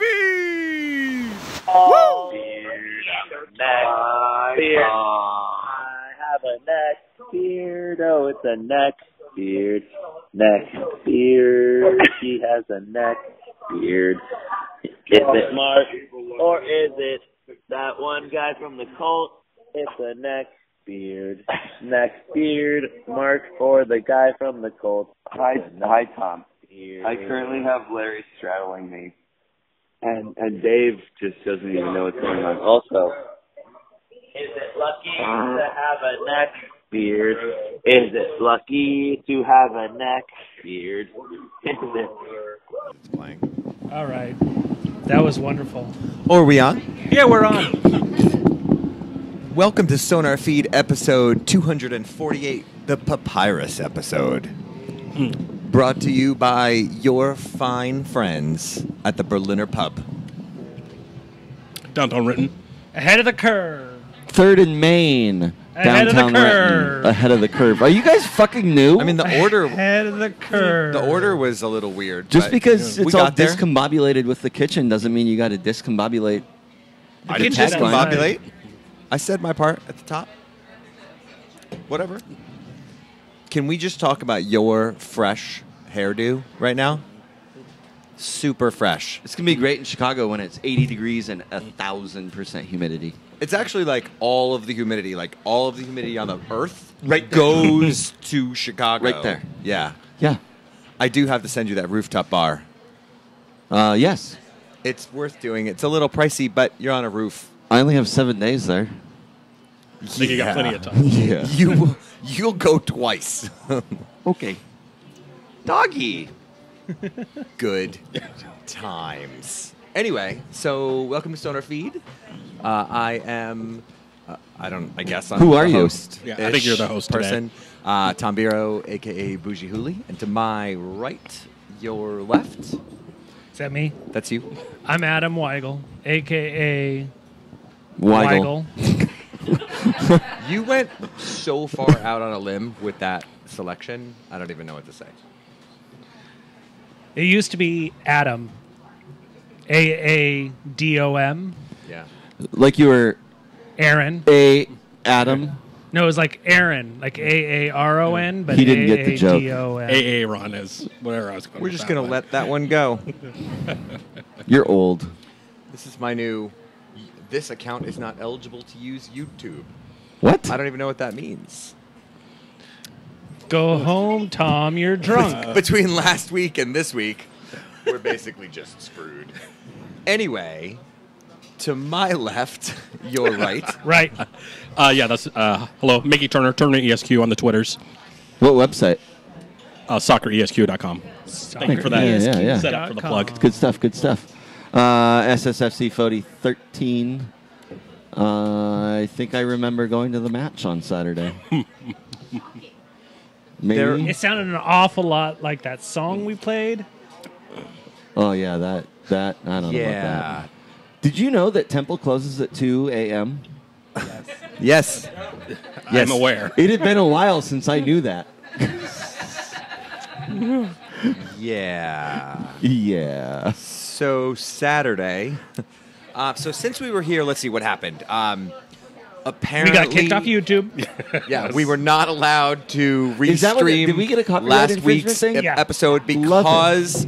SonarFeed! Oh, beard, neck, beard. I have a neck beard. Oh, it's a neck beard. Neck beard. She has a neck beard. Is it Mark or is it that one guy from the cult? It's a neck beard. Neck beard. Mark or the guy from the cult. Hi, Tom. Beard. I currently have Larry straddling me, and Dave just doesn't even know what's going on. Also, is it lucky to have a neck beard? Is it lucky to have a neck beard? Is it? It's playing. All right. That was wonderful. Oh, are we on? Yeah, we're on. Welcome to SonarFeed episode 248, the Papyrus episode. Brought to you by your fine friends at the Berliner Pub. Downtown Renton. Ahead of the curve. 3rd and Main. Ahead of the Downtown curve. Renton. Ahead of the curve. Are you guys fucking new? I mean, the order Ahead of the curve. the order was a little weird. just but because we it's all got there. discombobulated with the kitchen doesn't mean you got to discombobulate. I didn't kitchen's discombobulate. I said my part at the top. Whatever. Can we just talk about your fresh hairdo right now? Super fresh. It's going to be great in Chicago when it's 80 degrees and 1,000% humidity. It's actually like all of the humidity on the earth goes to Chicago. Right there. Yeah. Yeah. I do have to send you that rooftop bar. Yes. It's worth doing. It's a little pricey, but you're on a roof. I only have 7 days there. I think you got plenty of time. Yeah. You'll go twice. Okay. Doggy. Good times. Anyway, so welcome to SonarFeed. I am, I guess I'm Who are the you? host. Yeah, I think you're the host person. Tom Biro, a.k.a. Bougie Hooli. And to my right, your left, Is that me? that's you. I'm Adam Weigel, a.k.a. Weigel. You went so far out on a limb with that selection, I don't even know what to say. It used to be Adam. A-A-D-O-M. Yeah. Like you were Aaron. Adam. No, it was like Aaron, like A-A-R-O-N, but He didn't get the joke. A-A-D-O-M. AA Ron is whatever I was going We're just going to let that one go. You're old. This is my new, this account is not eligible to use YouTube. What? I don't even know what that means. Go home, Tom, you're drunk. Between last week and this week, we're basically just screwed. Anyway, to my left, your right. Right. Yeah, that's hello, Mickey Turner, Turner ESQ on the Twitters. What website? SoccerESQ.com. Thank you for that. Yeah. Set up for the plug. Good stuff. SSFC Fody 13. I think I remember going to the match on Saturday. Maybe. It sounded an awful lot like that song we played. Oh yeah, that I don't know about Yeah. that. Did you know that Temple closes at 2 a.m.? Yes. I'm aware. It had been a while since I knew that. Yeah. Yeah. So Saturday. So since we were here, let's see what happened. Apparently, We got kicked off YouTube. Yeah, we were not allowed to Is that what restream did we get a copyright last infringement week's thing? Yeah. episode Love it. because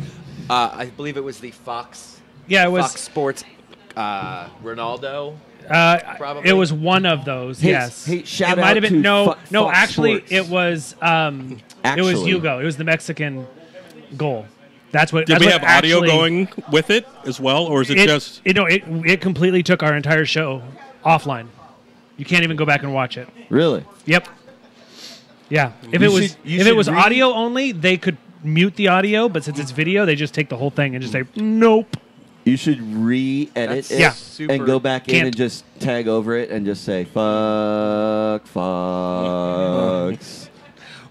I believe it was the Fox Yeah, it was. Fox Sports Ronaldo. Probably. It was one of those. Hey, yes. hey, shout it might out have been to no. Fox Actually, Sports. it was. It was Actually. Hugo. It was the Mexican goal. That's what. Did that's we what have audio actually- going with it as well, or is it just? It completely took our entire show offline. You can't even go back and watch it. Really? Yep. Yeah. If You it was should- you if it should was audio only, they could mute the audio, but since it's video, they just take the whole thing and just say nope. You should re-edit That's it Yeah. and go back in Can't. and just tag over it and just say fucks.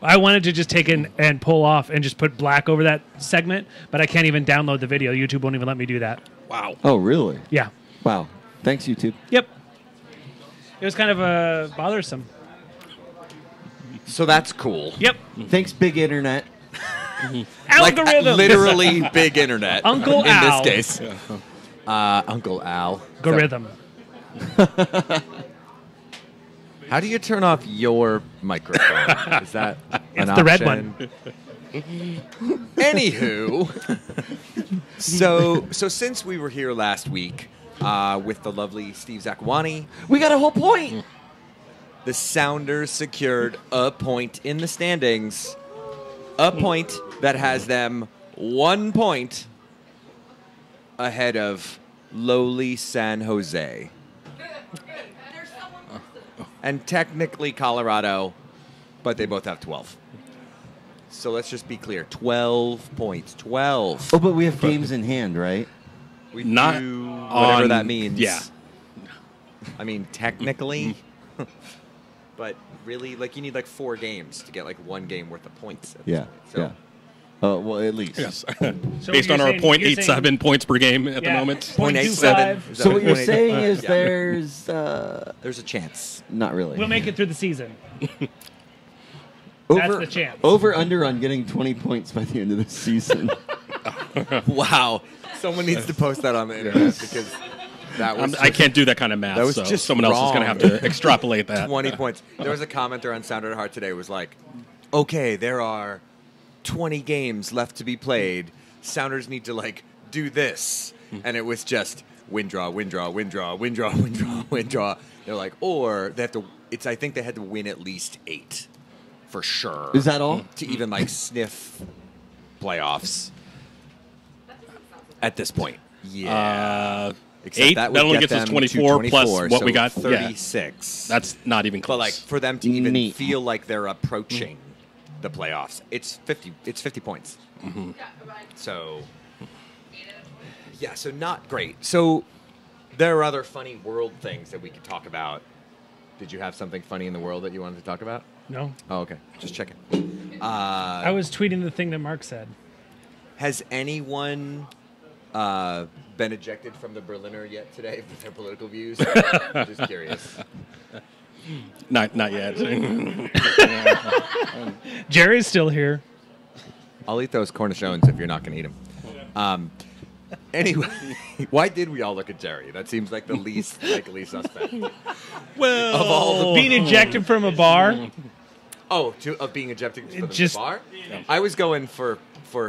I wanted to just take in and pull off and just put black over that segment, but I can't even download the video. YouTube won't even let me do that. Wow. Oh, really? Yeah. Wow. Thanks, YouTube. Yep. It was kind of bothersome. So that's cool. Yep. Thanks, big internet. Like Algorithm. literally big internet. Uncle in Al. this case. Uncle Al. Algorithm. How do you turn off your microphone? Is that an It's the red option? one. Anywho, so since we were here last week with the lovely Steve Zakwani, We got a whole point. the Sounders secured a point in the standings, a point that has them 1 point ahead of lowly San Jose. And technically Colorado, but they both have 12. So let's just be clear. 12 points. 12. Oh, but we have games in hand, right? We Not do whatever on- that means. yeah. I mean, technically. But really, like, you need like 4 games to get like 1 game worth of points. at this Yeah. point. So Yeah. Oh, well, at least. Yes. So Based you're on our saying- point you're eight saying- seven points per game at the Yeah. moment. 0.87. 0.25. Is So that what you're 0.87? saying is Yeah. there's There's a chance. not really. We'll make it through the season. over, That's the chance. Over under on getting 20 points by the end of the season. Wow. Someone needs to post that on the internet because that was I can't do that kind of math, That was so just someone else is going to wrong. have to extrapolate that. 20 points. There was a commenter on Sound at Heart today was like, okay, there are 20 games left to be played. Sounders need to like do this. And it was just win draw, win draw, win draw, win draw, win draw, win draw. They're like, or they have to I think they had to win at least 8 for sure. Is that all? To even like sniff playoffs at this point. Yeah. Except 8, that would that only get gets us them 24 to plus 24, what so we got. 36. That's not even But close. like for them to even Neat. feel like they're approaching the playoffs, it's 50. It's 50 points. So yeah, so not great. So there are other funny world things that we could talk about. Did you have something funny in the world that you wanted to talk about? No. Oh, okay. Just checking. I was tweeting the thing that Mark said. Has anyone been ejected from the Berliner yet today with their political views? Just curious. not yet. Jerry's still here. I'll eat those cornichons if you're not going to eat them. Anyway, why did we all look at Jerry? That seems like the least likely suspect. Well, Of all the Being ejected from a bar. Oh, of being ejected from Just- the bar? I was going for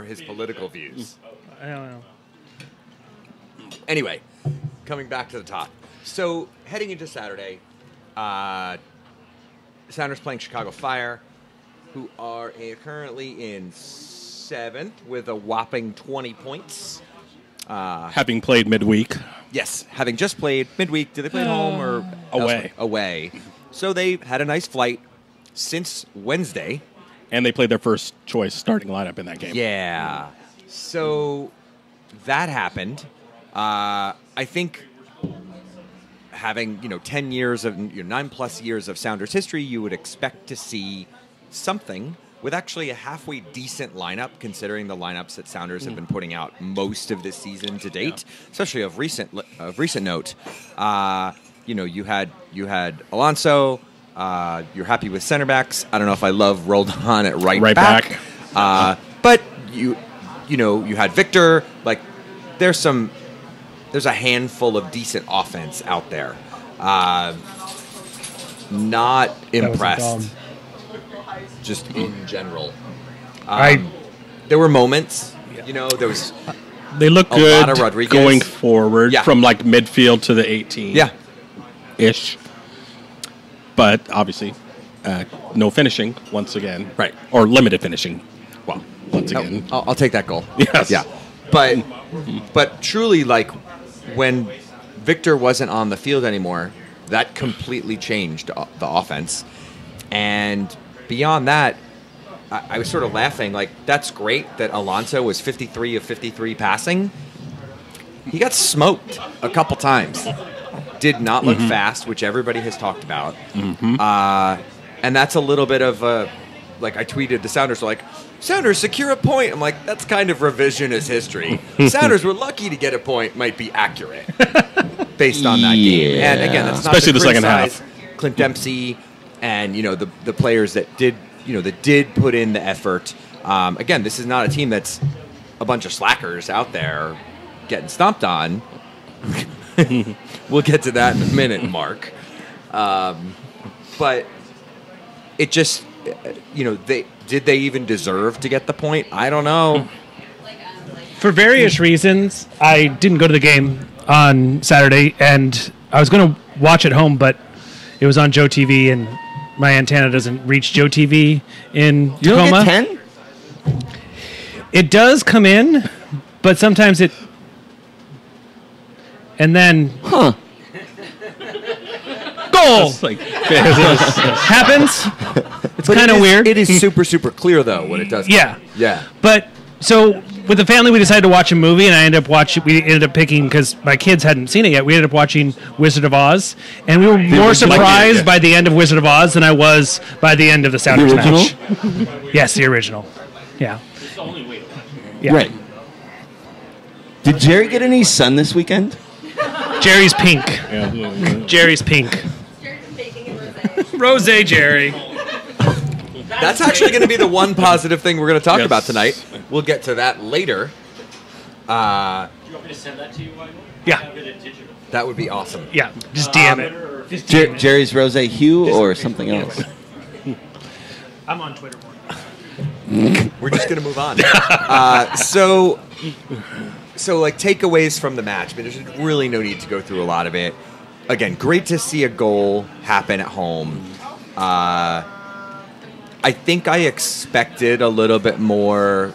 his political views. I don't know. Anyway, coming back to the top. So, heading into Saturday, Sounders playing Chicago Fire, who are currently in 7th with a whopping 20 points. having played midweek. Yes, having just played midweek. Did they play at home or Away. elsewhere? Away. So they had a nice flight since Wednesday. And they played their first choice starting lineup in that game. Yeah. So that happened. I think having 10 years of 9+ years of Sounders history, you would expect to see something with actually a halfway decent lineup, considering the lineups that Sounders have been putting out most of this season to date, especially of recent note. You had Alonso. You're happy with center backs. I don't know if I love Roldan at right back. But you had Victor. Like there's a handful of decent offense out there. Not impressed. Just in general. There were moments. There was They look A good lot of Rodriguez. going forward Yeah. from like midfield to the 18. yeah. Ish. But obviously, no finishing once again. Right. Or limited finishing. Well, Once again. I'll take that goal. Yes. Yeah. But truly, like when Victor wasn't on the field anymore, that completely changed the offense. And beyond that, I was sort of laughing. Like, that's great that Alonso was 53 of 53 passing. He got smoked a couple times. Did not look fast, which everybody has talked about. And that's a little bit of a... Like, I tweeted the Sounders, like, Sounders, secure a point. I'm like, that's kind of revisionist history. Sounders were lucky to get a point might be accurate based on that game. And again, that's not Especially to the second criticize half. Clint Dempsey and the players that did put in the effort. Again, this is not a team that's a bunch of slackers out there getting stomped on. We'll get to that in a minute, Mark. But it just, did they even deserve to get the point? I don't know. For various reasons, I didn't go to the game on Saturday, and I was going to watch at home, but it was on Joe TV, and my antenna doesn't reach Joe TV in Tacoma. You don't get 10? It does come in, but sometimes it... And then... Huh. Goal! Like, Happens. It's kind of weird. It is super, super clear, though, when it does. Yeah. Yeah. But... So with the family, we decided to watch a movie, and we ended up picking, because my kids hadn't seen it yet, we ended up watching Wizard of Oz, and we were more surprised by the end of Wizard of Oz than I was by the end of the Sounders match. Yes, the original. Yeah. Yeah. Right. Did Jerry get any sun this weekend? Jerry's pink. Jerry's pink. Rosé Jerry. That's actually going to be the one positive thing we're going to talk about tonight. We'll get to that later. Do you want me to send that to you? Yeah. That would be awesome. Yeah. Just DM it. Just DM it. Jerry's Rosé Hue or something else? I'm on Twitter more. We're just going to move on. So like takeaways from the match. I mean, there's really no need to go through a lot of it. Again, great to see a goal happen at home. I think I expected a little bit more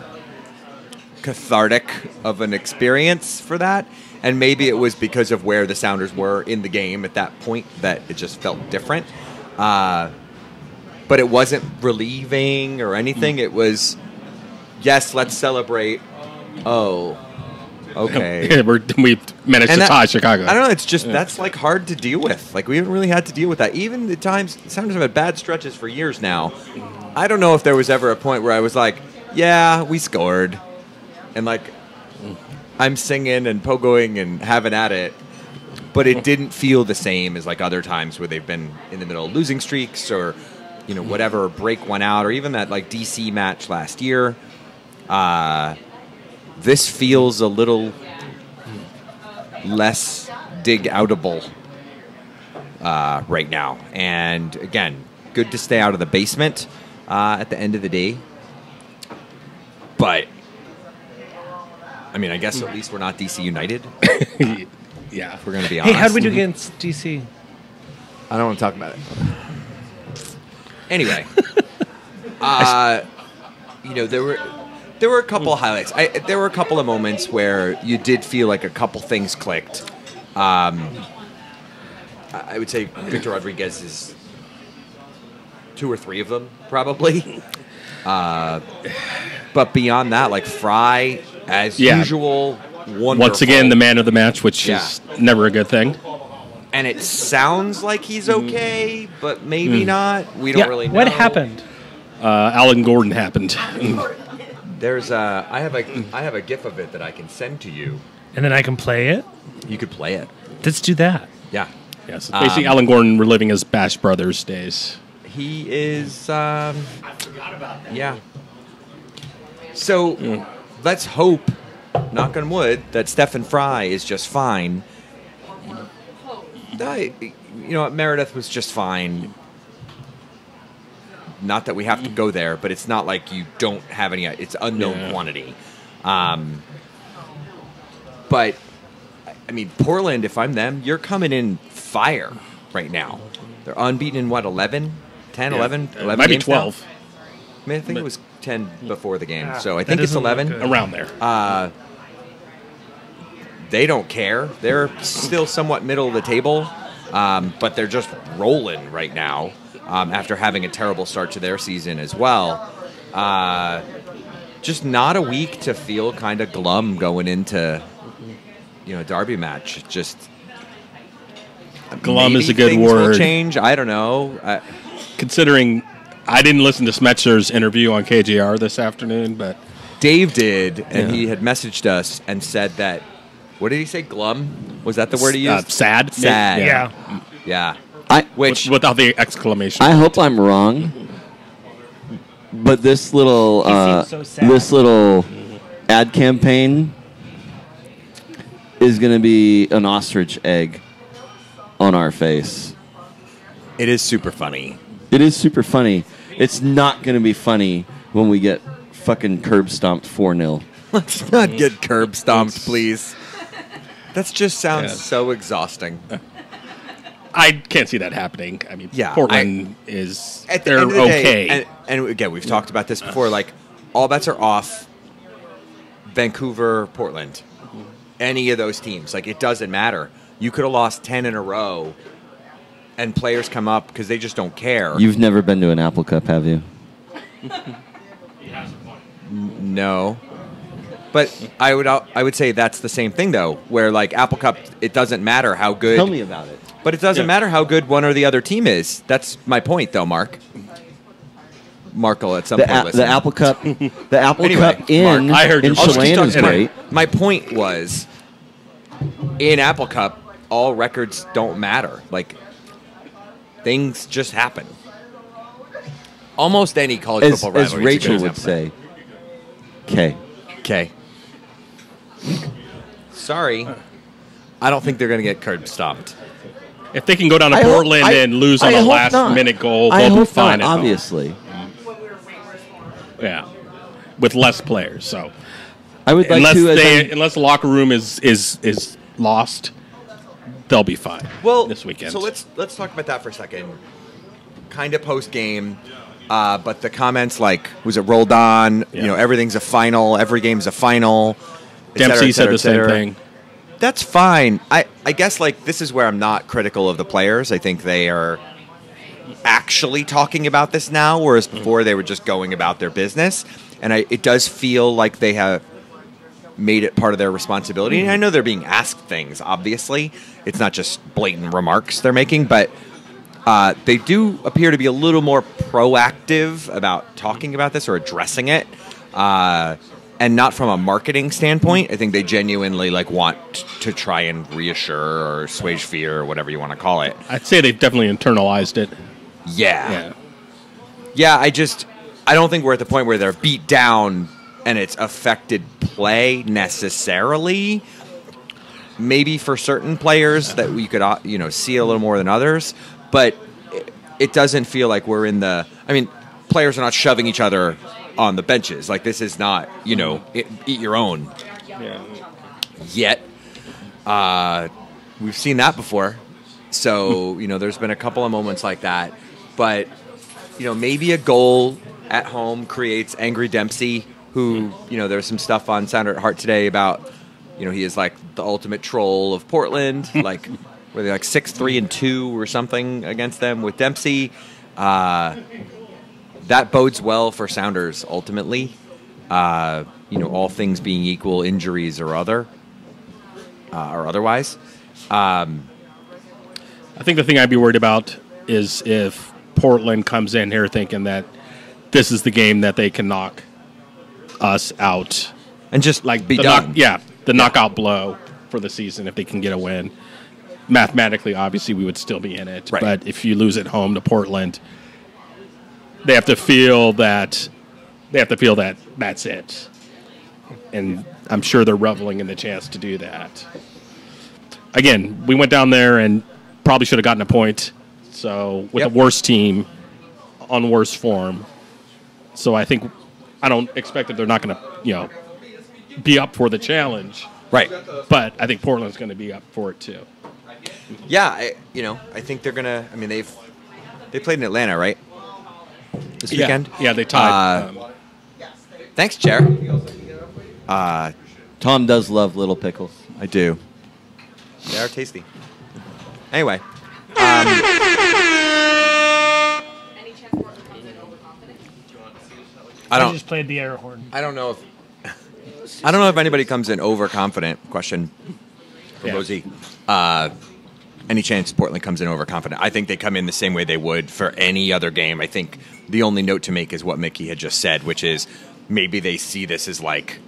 cathartic of an experience for that, and maybe it was because of where the Sounders were in the game at that point that it just felt different. But it wasn't relieving or anything. It was, yes, let's celebrate. Oh, okay. We've managed to tie Chicago. I don't know. It's just that's like hard to deal with. Like we haven't really had to deal with that. Even the times the Sounders have had bad stretches for years now. I don't know if there was ever a point where I was like, "Yeah, we scored," and like I'm singing and pogoing and having at it, but it didn't feel the same as like other times where they've been in the middle of losing streaks or whatever, break one out, or even that like DC match last year. This feels a little less dig-outable right now. And, again, good to stay out of the basement at the end of the day. But, I mean, I guess at least we're not DC United. Yeah. If we're going to be honest. Hey, how did we do against DC? I don't want to talk about it. Anyway. There were a couple of highlights. There were a couple of moments where you did feel like a couple things clicked. I would say Victor Rodriguez is 2 or 3 of them, probably. But beyond that, like Fry, as usual, wonderful. Once again, the man of the match, which is never a good thing. And it sounds like he's okay, but maybe not. We don't really know. What happened? Alan Gordon happened. There's I have a GIF of it that I can send to you. And then I can play it? You could play it. Let's do that. Yeah. Yes. Basically, Alan Gordon reliving his Bash Brothers days. He is. I forgot about that. Yeah. So let's hope, knock on wood, that Stephen Fry is just fine. Meredith was just fine. Not that we have to go there, but it's not like you don't have any. It's unknown quantity. But, I mean, Portland, if I'm them, you're coming in fire right now. They're unbeaten in, 11? 10, 11? 11 might be games 12. now? I mean, I think it was 10 before the game, so I think it's 11. Around there. They don't care. They're still somewhat middle of the table, but they're just rolling right now after having a terrible start to their season as well. Just not a week to feel kind of glum going into a derby match. Just glum is a good things word. Will change. I don't know. Considering I didn't listen to Smetzer's interview on KJR this afternoon, but Dave did, and he had messaged us and said that. What did he say? Glum? Was that the word he used? Sad. Sad. Yeah. Yeah. which without the exclamation. I hope I'm wrong, but this little so sad. this little ad campaign is going to be an ostrich egg on our face. it is super funny. It is super funny. It's not going to be funny when we get fucking curb stomped 4-0. Let's not get curb stomped, please. That just sounds Yeah. so exhausting. I can't see that happening. I mean, Yeah, Portland is At the they're end of the okay. day, and again, we've talked about this before. Like, all bets are off. Vancouver, Portland, any of those teams. Like, it doesn't matter. You could have lost 10 in a row, and players come up because they just don't care. You've never been to an Apple Cup, have you? No. But I would say that's the same thing, though, where, like, Apple Cup, it doesn't matter how good. Tell me about it. But it doesn't Yeah. matter how good one or the other team is. That's my point, though, Mark. Mark will at some point listen. The Apple Cup, the Apple Anyway, Cup in Mark, I heard in your point. Chelan is great. My point was, in Apple Cup, all records don't matter. Like, things just happen. Almost any college As, football as rivalry. is a good Rachel would example. say, "K." Okay. Sorry. I don't think they're going to get curb stomped. If they can go down to I hope- Portland I- and lose I on a hope last not. minute goal, I they'll be hope fine. not, at home. obviously. Yeah, with less players. So I would like unless to. unless the locker room is lost, they'll be fine. Well, this weekend. So let's talk about that for a second. Kind of post game, but the comments like, was it rolled on? Yeah. You know, everything's a final. Every game's a final. et cetera, Dempsey et said cetera, the et same cetera. thing. That's fine. I guess, like, this is where I'm not critical of the players. I think they are actually talking about this now, whereas before they were just going about their business. And it does feel like they have made it part of their responsibility. And I know they're being asked things, obviously. It's not just blatant remarks they're making, but they do appear to be a little more proactive about talking about this or addressing it. And not from a marketing standpoint. I think they genuinely like want to try and reassure or assuage fear or whatever you want to call it. I'd say they've definitely internalized it. Yeah. Yeah. I don't think we're at the point where they're beat down and it's affected play necessarily. Maybe for certain players that we could see a little more than others, but it doesn't feel like we're in the. I mean, players are not shoving each other on the benches. Like, this is not, eat your own. Yeah. Yet. We've seen that before. So, there's been a couple of moments like that. But, maybe a goal at home creates angry Dempsey, who, there's some stuff on Sounder at Heart today about, he is like the ultimate troll of Portland. Like, were they like 6-3-2 or something against them with Dempsey? That bodes well for Sounders ultimately. All things being equal, injuries or otherwise. I think the thing I'd be worried about is if Portland comes in here thinking that this is the game that they can knock us out. And just Like be the done. the knockout blow for the season if they can get a win. Mathematically, obviously, we would still be in it. Right. But if you lose at home to Portland, they have to feel that that's it. And I'm sure they're reveling in the chance to do that. Again, we went down there and probably should have gotten a point. So with Yep. a worse team on worse form. So I don't expect that they're not going to, be up for the challenge. Right. But I think Portland's going to be up for it too. Yeah, I think they're gonna. I mean, they played in Atlanta, right? This weekend. Yeah, they tied. Thanks, Chair. Tom does love little pickles. I do. They are tasty. Anyway, I just played the air horn. I don't know if anybody comes in overconfident. Question for Yeah. Rosie. Any chance Portland comes in overconfident? I think they come in the same way they would for any other game. I think the only note to make is what Mickey had just said, which is maybe they see this as like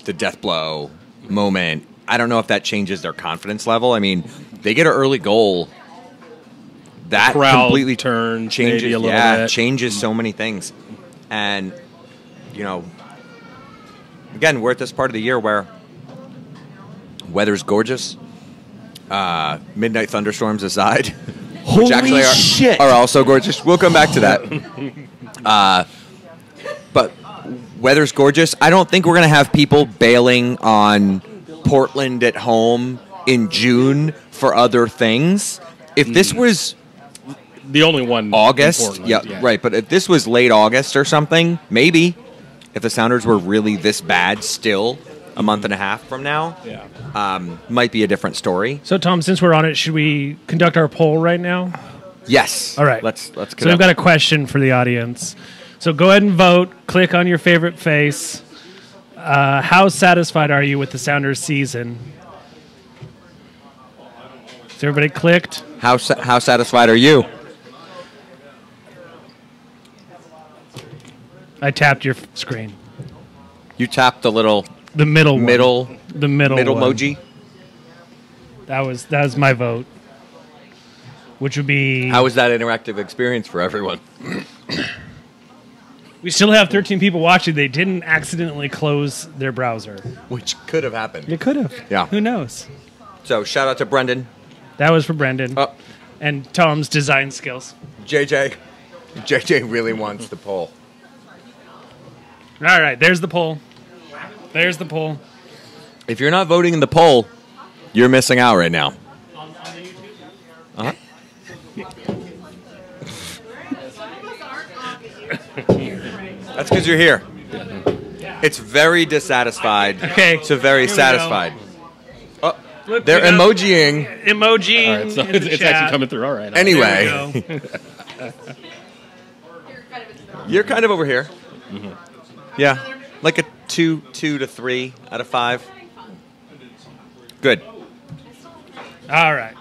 the death blow moment. I don't know if that changes their confidence level. I mean, they get an early goal that crowd completely turn changes. maybe a little bit. Changes so many things, and again, we're at this part of the year where weather's gorgeous. Midnight thunderstorms aside, which actually are also gorgeous. We'll come back to that. But weather's gorgeous. I don't think we're going to have people bailing on Portland at home in June for other things. If this was the only one August, in Portland, yeah, right. But if this was late August or something, maybe if the Sounders were really this bad still a month and a half from now, might be a different story. So, Tom, since we're on it, should we conduct our poll right now? Yes. All right. Let's. So we've got a question for the audience. So go ahead and vote. Click on your favorite face. How satisfied are you with the Sounders season? Has everybody clicked? How satisfied are you? I tapped your screen. You tapped the little The middle one. The middle one. emoji. That was my vote. Which would be... How was that interactive experience for everyone? We still have 13 people watching. They didn't accidentally close their browser. Which could have happened. It could have. Yeah. Who knows? So shout out to Brendan. That was for Brendan. Oh. And Tom's design skills. JJ really wants the poll. All right, there's the poll. There's the poll. If you're not voting in the poll, you're missing out right now. Uh-huh. That's because you're here. It's very dissatisfied. Okay. To very Here we satisfied. Oh, Look, they're we got emojiing. Emoji. All right, so it's actually coming through. All right. Anyway, There we go. you're kind of over here. Mm-hmm. Yeah, like a 2 to 3 out of 5. Good. All right.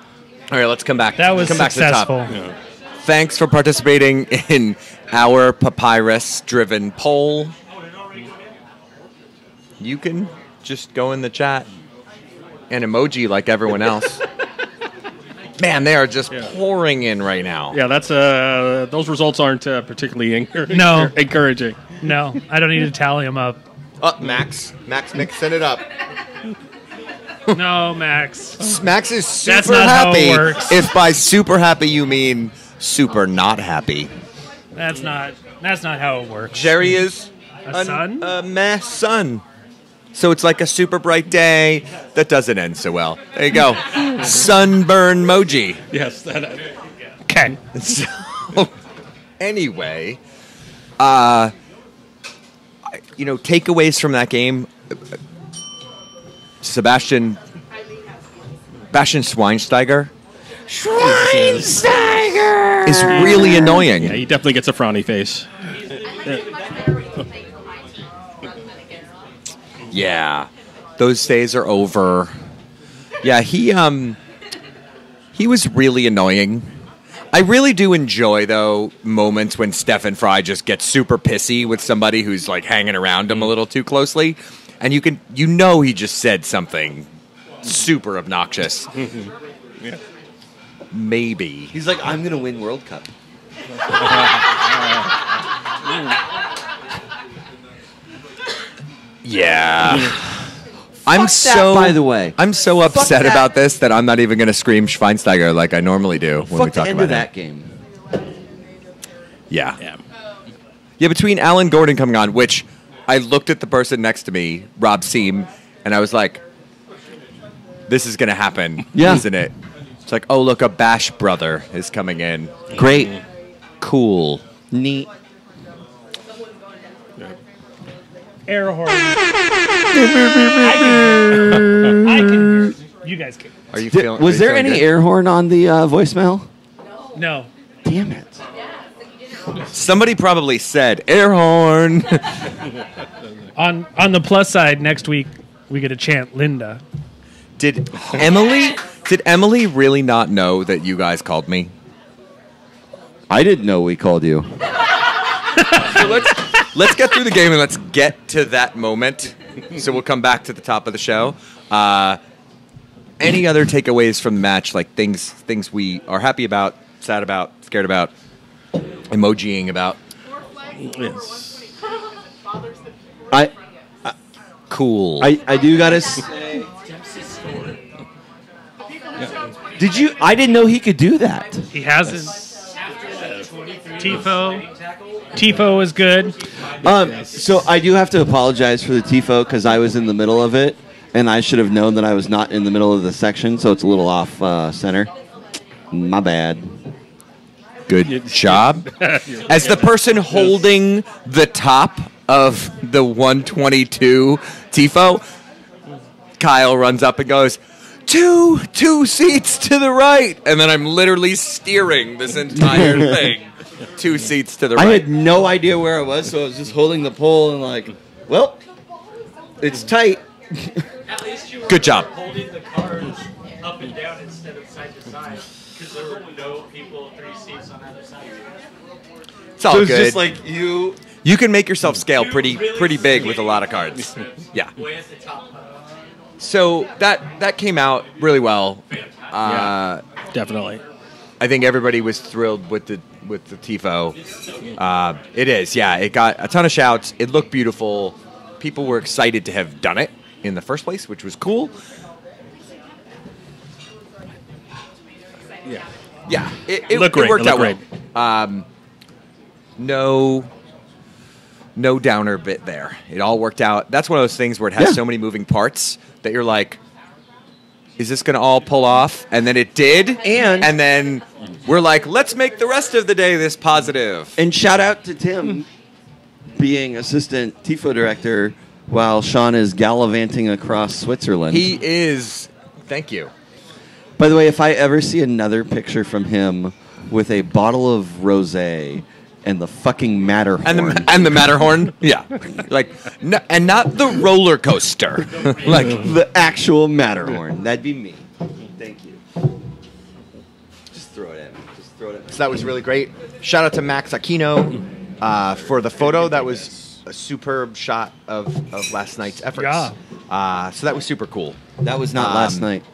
All right, let's come back. That was come successful. Back to the top. Thanks for participating in our Papyrus-driven poll. You can just go in the chat and emoji like everyone else. Man, they are just pouring in right now. Yeah, that's those results aren't particularly No. encouraging. No, I don't need to tally them up. Max mixing it up. No, Max. Max is super That's not how happy. it works. If by super happy you mean super not happy. That's not how it works. Jerry is A sun? a meh sun. So it's like a super bright day that doesn't end so well. There you go. Sunburn emoji. Yes. Okay. So, anyway, takeaways from that game. Sebastian Schweinsteiger is really annoying. Yeah, he definitely gets a frowny face. Yeah, those days are over. Yeah, he was really annoying. I really do enjoy, though, moments when Stefan Fry just gets super pissy with somebody who's like hanging around him a little too closely, and he just said something super obnoxious. Yeah. Maybe He's like, I'm going to win World Cup. Yeah. By the way. I'm so upset that. about this that I'm not even going to scream Schweinsteiger like I normally do when we Fuck the talk end about of that it. game. Yeah. Yeah, between Alan Gordon coming on, which I looked at the person next to me, Rob Seam, and I was like, this is going to happen, isn't it? It's like, oh, look, a Bash brother is coming in. Great. Cool. Neat. Air horn. I can hear. You guys can. Are you feeling? Was there any air horn on the voicemail? No. Damn it. Somebody probably said air horn. On the plus side, next week we get to chant Linda. Did Emily really not know that you guys called me? I didn't know we called you. So let's get through the game and let's get to that moment. So we'll come back to the top of the show. Any other takeaways from the match, like things we are happy about, sad about, scared about, emojiing about. Yes. Cool. I do gotta say. Did you? I didn't know he could do that. He hasn't. Tifo is good. So I do have to apologize for the tifo because I was in the middle of it, and I should have known that I was not in the middle of the section, so it's a little off center. My bad. Good job. As the person holding the top of the 122 Tifo, Kyle runs up and goes, two seats to the right. And then I'm literally steering this entire thing 2 seats to the right. I had no idea where I was, so I was just holding the pole and like, well, it's tight. At least you were Good job. holding the cars up and down instead of side to side, because there were no people 3 seats on either side. It's all So it's good. just like you. You can make yourself scale pretty big with a lot of cards. Yeah. Way at the top. So that came out really well. Definitely. I think everybody was thrilled with the Tifo. It is, yeah. It got a ton of shouts. It looked beautiful. People were excited to have done it in the first place, which was cool. Yeah. Yeah, it Looked great. worked It out looked well. No downer bit there. It all worked out. That's one of those things where it has so many moving parts that you're like, is this going to all pull off? And then it did. And then we're like, let's make the rest of the day this positive. And shout out to Tim being assistant TIFO director while Sean is gallivanting across Switzerland. He is. Thank you. By the way, if I ever see another picture from him with a bottle of rosé and the fucking Matterhorn. And the Matterhorn? Yeah. Like, no, and not the roller coaster. Like the actual Matterhorn. That'd be me. Thank you. Just throw it at me. So that was really great. Shout out to Max Aquino for the photo. That was a superb shot of last night's efforts. Yeah. So that was super cool. That was not last night.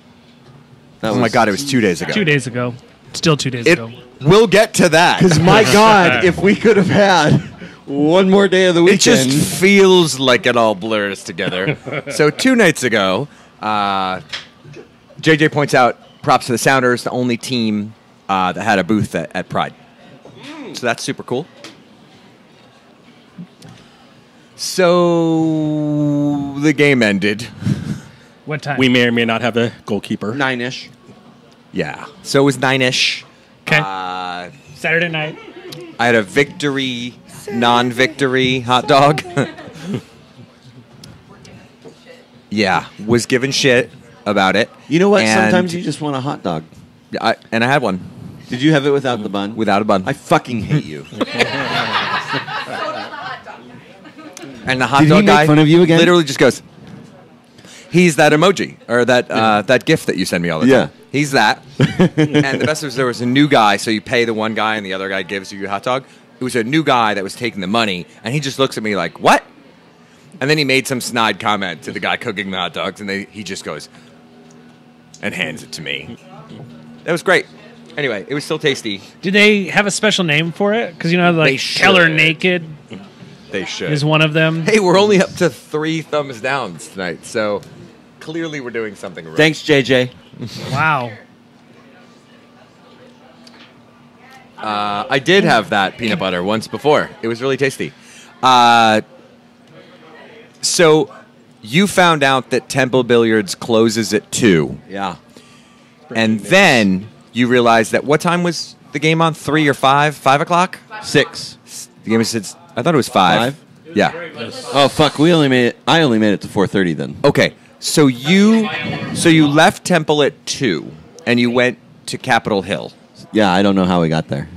Oh my God, it was 2 days ago. 2 days ago. Still 2 days ago. We'll get to that. Because my God, if we could have had one more day of the It weekend. just feels like it all blurs together. So 2 nights ago, JJ points out, props to the Sounders, the only team that had a booth at Pride. So that's super cool. So the game ended. What time? We may or may not have a goalkeeper. 9-ish. Yeah. So it was 9-ish. Okay. I Saturday night. had a victory, non-victory hot dog. Yeah. Was given shit about it. You know what? And Sometimes you just want a hot dog. I had one. Did you have it without the bun? Without a bun. I fucking hate you. And the hot Did he dog make guy fun of you again? literally just goes, he's that emoji, or that GIF that you send me all the time. Yeah. He's that. And the best was there was a new guy, so you pay the one guy and the other guy gives you your hot dog. It was a new guy that was taking the money, and he just looks at me like, what? And then he made some snide comment to the guy cooking the hot dogs, and he just goes and hands it to me. That was great. Anyway, it was still tasty. Did they have a special name for it? Because, They like should. Keller Naked They should. is one of them. Hey, we're only up to 3 thumbs downs tonight, so clearly we're doing something right. Thanks, JJ. Wow. I did have that peanut butter once before. It was really tasty. So you found out that Temple Billiards closes at 2. Yeah. And then you realized that what time was the game on? 3 or 5? 5 o'clock? 6. The game was, I thought it was 5. 5? Yeah. Oh fuck! I only made it to 4:30 then. Okay. So you left Temple at 2 and you went to Capitol Hill. Yeah, I don't know how we got there.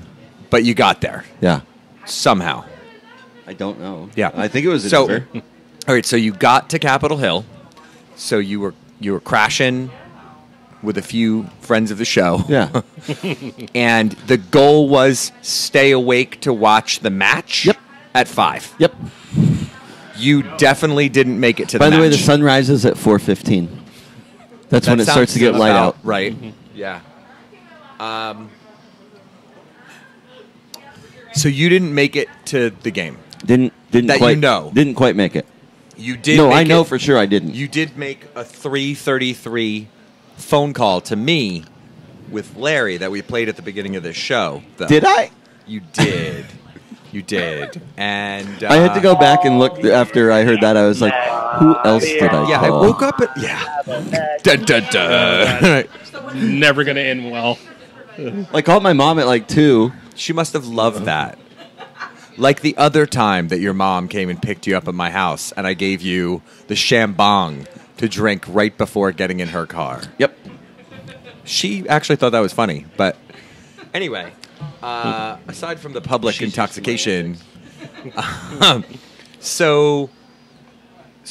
But you got there Yeah, somehow. I don't know. Yeah. I think it was So, Denver. all right, so you got to Capitol Hill. So you were crashing with a few friends of the show. Yeah. And the goal was stay awake to watch the match. Yep. At 5. Yep. You definitely didn't make it to By the the way, match. the sun rises at 4:15. That's That when it starts to sounds get light about out. Right. Yeah. So you didn't make it to the game. Didn't That quite, you know. Didn't quite make it. You did. No, make I know it. for sure I didn't. You did make a 3:33 phone call to me with Larry that we played at the beginning of this show. Though. Did I? You did. You did. And I had to go back and look after I heard that. I was like, who else did I Yeah, call? I woke up at Dun, dun, dun. Never going to end well. I called my mom at like 2. She must have loved that. Like the other time that your mom came and picked you up at my house, and I gave you the shambong to drink right before getting in her car. Yep. She actually thought that was funny, but anyway. Aside from the public intoxication, so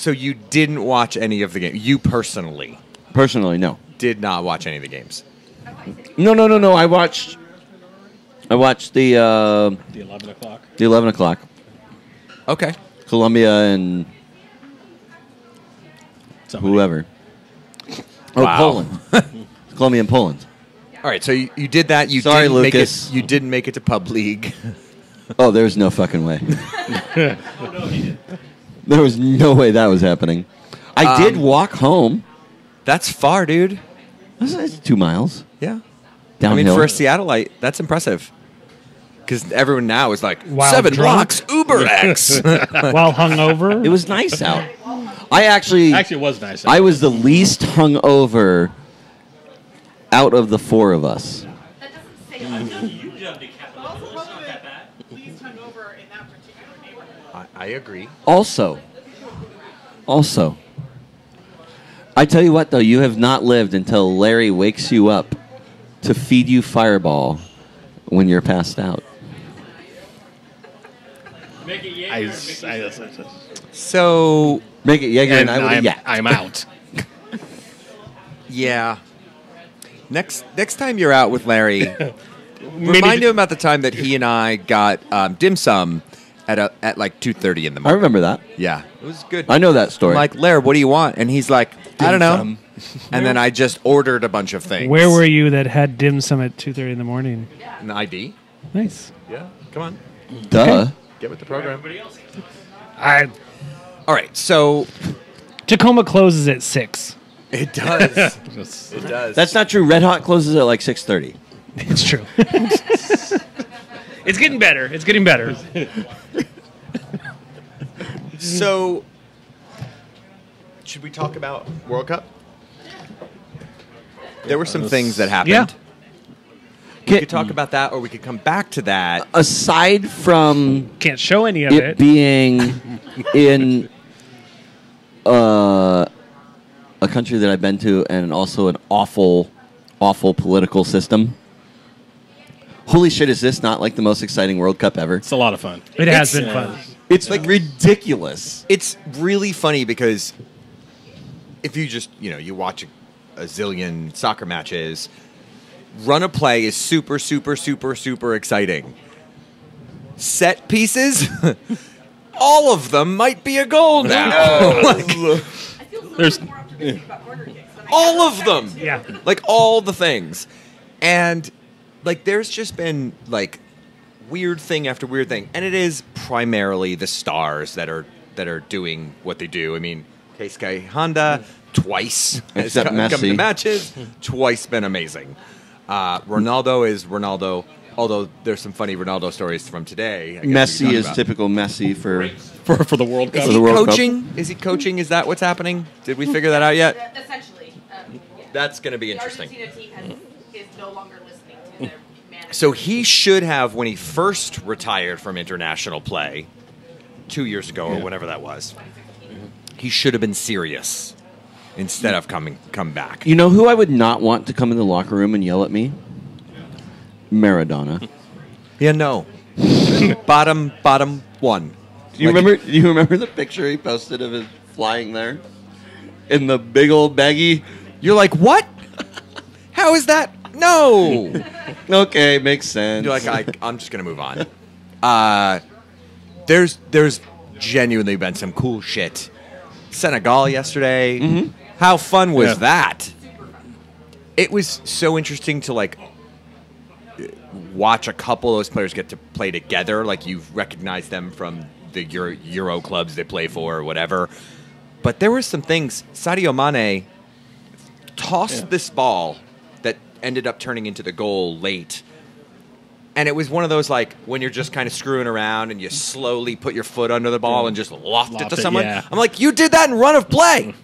you didn't watch any of the game. You personally Personally, no. did not watch any of the games. No. I watched the The 11 o'clock. 11 o'clock. Okay. Colombia and Somebody. whoever. Oh, Wow. Poland. Colombia and Poland. All right. So you did that. You Sorry, didn't Lucas. Make it. You didn't make it to pub league. Oh, there's no fucking way. There was no way that was happening. I did walk home. That's far, dude. It's 2 miles. Yeah. Downhill. I mean, for a Seattleite, that's impressive. Because everyone now is like, While 7 drunk? blocks, Uber X. While hungover. It was nice out. I actually Actually, it was nice. I was the least hungover out of the 4 of us. That doesn't say much. You jumped in Capitol Hill. It's not that bad. Least hungover in that particular neighborhood. I agree. Also, I tell you what, though, you have not lived until Larry wakes you up to feed you Fireball when you're passed out. Make it Jaeger. So, Make it Jaeger and I would I'm, yeah. I'm out. yeah. Next time you're out with Larry, Maybe remind him about the time that he and I got dim sum at like 2:30 in the I morning. remember that. Yeah, it was good. I know that story. I'm like, Larry, what do you want? And he's like, I don't know. sum. And then I just ordered a bunch of things. Where were you that had dim sum at 2:30 in the morning? An ID? Nice. Yeah, come on. Duh. Get with the program. All All right, so Tacoma closes at 6. it does. It does. That's not true. Red Hot closes at like 6:30. It's true. It's getting better. It's getting better. So, should we talk about World Cup? There were some things that happened. Yeah. We could talk about that, or we could come back to that. Aside from Can't show any of it it. being in a country that I've been to and also an awful, awful political system. Holy shit, is this not like the most exciting World Cup ever? It's a lot of fun. It has been fun. It's like ridiculous. It's really funny because if you just, you watch a zillion soccer matches, run a play is super, super, super, super exciting. Set pieces, all of them might be a goal now. There's All of them. Yeah. Like all the things. And like there's just been like weird thing after weird thing. And it is primarily the stars that are doing what they do. I mean, Keisuke Honda twice has Except come Messi. to matches, twice been amazing. Ronaldo is Ronaldo, although there's some funny Ronaldo stories from today. I guess we Messi can talk is about. typical Messi for for the World Cup. Is For he the World Cup. coaching? Is he coaching? Is that what's happening? Did we figure that out yet? Essentially. Yeah. That's going to be The interesting. Argentina team is no longer listening to their manager. So he should have, when he first retired from international play 2 years ago or whenever that was, he should have been serious instead of come back. You know who I would not want to come in the locker room and yell at me? Maradona. Yeah, no. bottom one. Do you remember the picture he posted of his flying there? In the big old baggie? You're like, what? How is that? No. Okay, makes sense. You're like, I'm just going to move on. There's genuinely been some cool shit. Senegal yesterday. Mm-hmm. How fun was Yeah. that? It was so interesting to like watch a couple of those players get to play together. Like you recognize them from the Euro clubs they play for or whatever. But there were some things. Sadio Mane tossed this ball that ended up turning into the goal late. And it was one of those, like, when you're just kind of screwing around and you slowly put your foot under the ball and just loft it to someone. Yeah. I'm like, you did that in run of play.